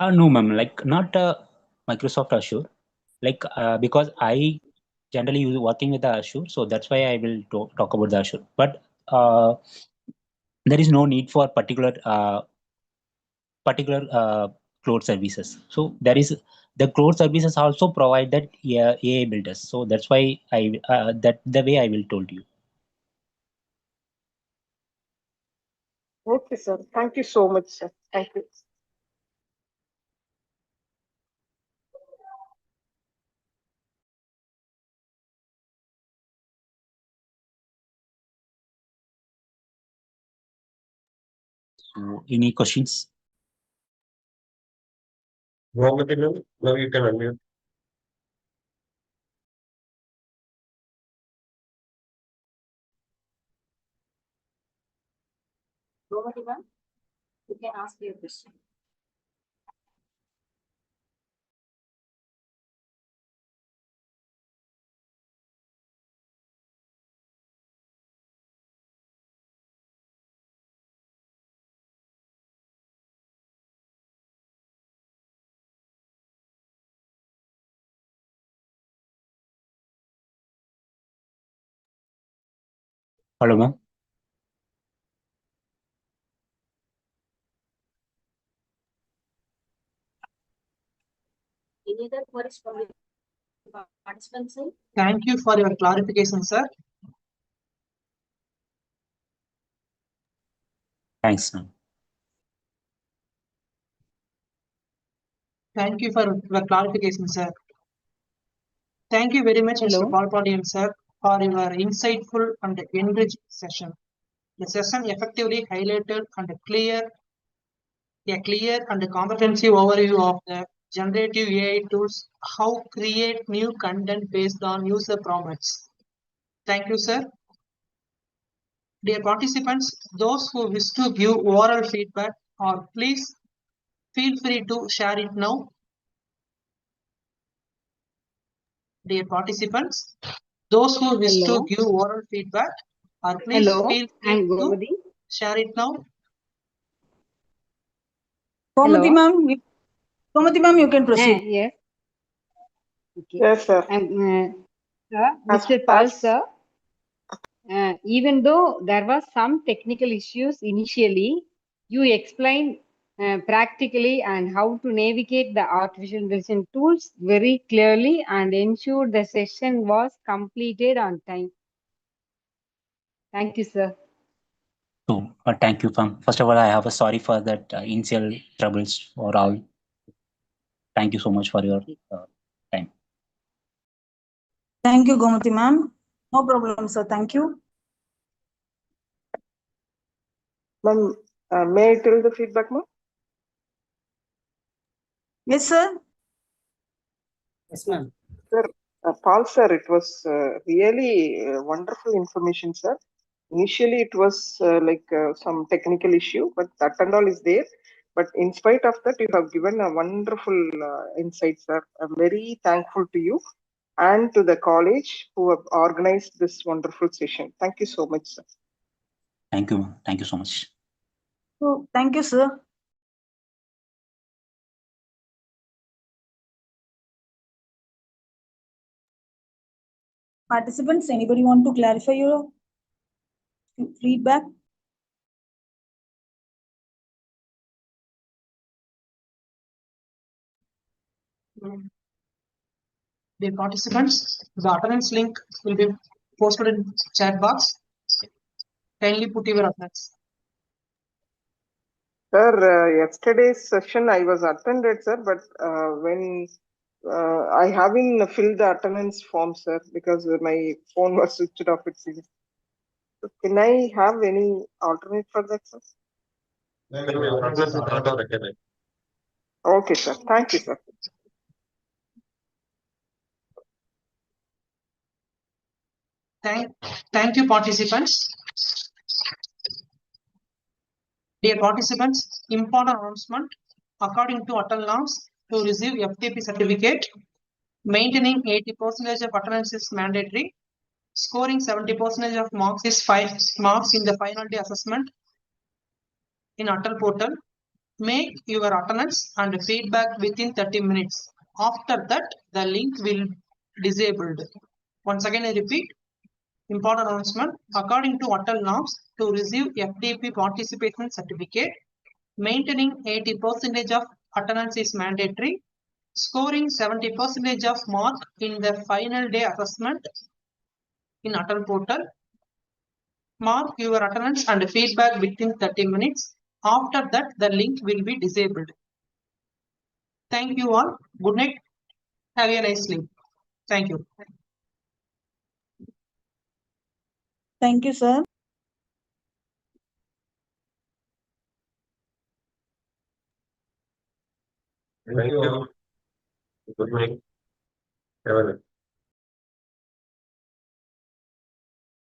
No, ma'am. Like not Microsoft Azure. Like because I generally use working with the Azure, so that's why I will talk about the Azure. But there is no need for particular cloud services. So there is the cloud services also provide that AI builders. So that's why I that the way I will told you. Okay, sir. Thank you so much, sir. Thank you. So any questions? Now you can unmute. You can ask your question. Hello, ma'am. Any other queries from the participants? Thank you for your clarification, sir. Thanks, ma'am. Thank you for your clarification, sir. Thank you very much, Mr. Hello. Palpadian, sir, for your insightful and enriched session. The session effectively highlighted a clear and comprehensive overview of the generative AI tools, how create new content based on user prompts. Thank you, sir. Dear participants, those who wish to give oral feedback, or please feel free to share it now. Dear participants, those who wish to Hello. give oral feedback, or please Hello. feel free I'm to Gomadi. share it now. Gomadi Hello. ma'am, you can proceed. Yes. Okay. Yes, sir. I'm sir, Mr. Pal, sir. Even though there was some technical issues initially, you explained practically and how to navigate the artificial intelligence tools very clearly and ensure the session was completed on time. Thank you, sir. So, thank you, Pam. First of all, I have a sorry for that initial troubles for all. Thank you so much for your time. Thank you, Gomati ma'am. No problem, sir. Thank you. Ma'am, may I tell the feedback, ma'am? Yes, sir. Yes, ma'am. Sir, Paul sir, it was really wonderful information, sir. Initially, it was like some technical issue, but that and all is there. But in spite of that, you have given a wonderful insight, sir. I'm very thankful to you and to the college who have organized this wonderful session. Thank you so much, sir. Thank you, ma'am. Thank you so much. So, thank you, sir. Participants, anybody want to clarify your feedback? Dear participants, the attendance link will be posted in chat box. Kindly put your attendance. Sir, yesterday's session I was attended, sir, but when I haven't filled the attendance form, sir, because my phone was switched off, it seems. So can I have any alternate for that, sir? Okay, sir. Thank you, sir. Thank you, participants. Dear participants, important announcement. According to ATAL norms, to receive FDP certificate, maintaining 80% of attendance is mandatory. Scoring 70% of marks is 5 marks in the final day assessment in ATAL portal. Make your attendance and feedback within 30 minutes. After that, the link will disabled. Once again, I repeat. Important announcement. According to ATAL norms, to receive FDP participation certificate, maintaining 80% of attendance is mandatory. Scoring 70% of mark in the final day assessment in ATAL portal. Mark your attendance and feedback within 30 minutes. After that, the link will be disabled. Thank you all. Good night. Have a nice sleep. Thank you. Thank you, sir. Thank you. Good night. Have a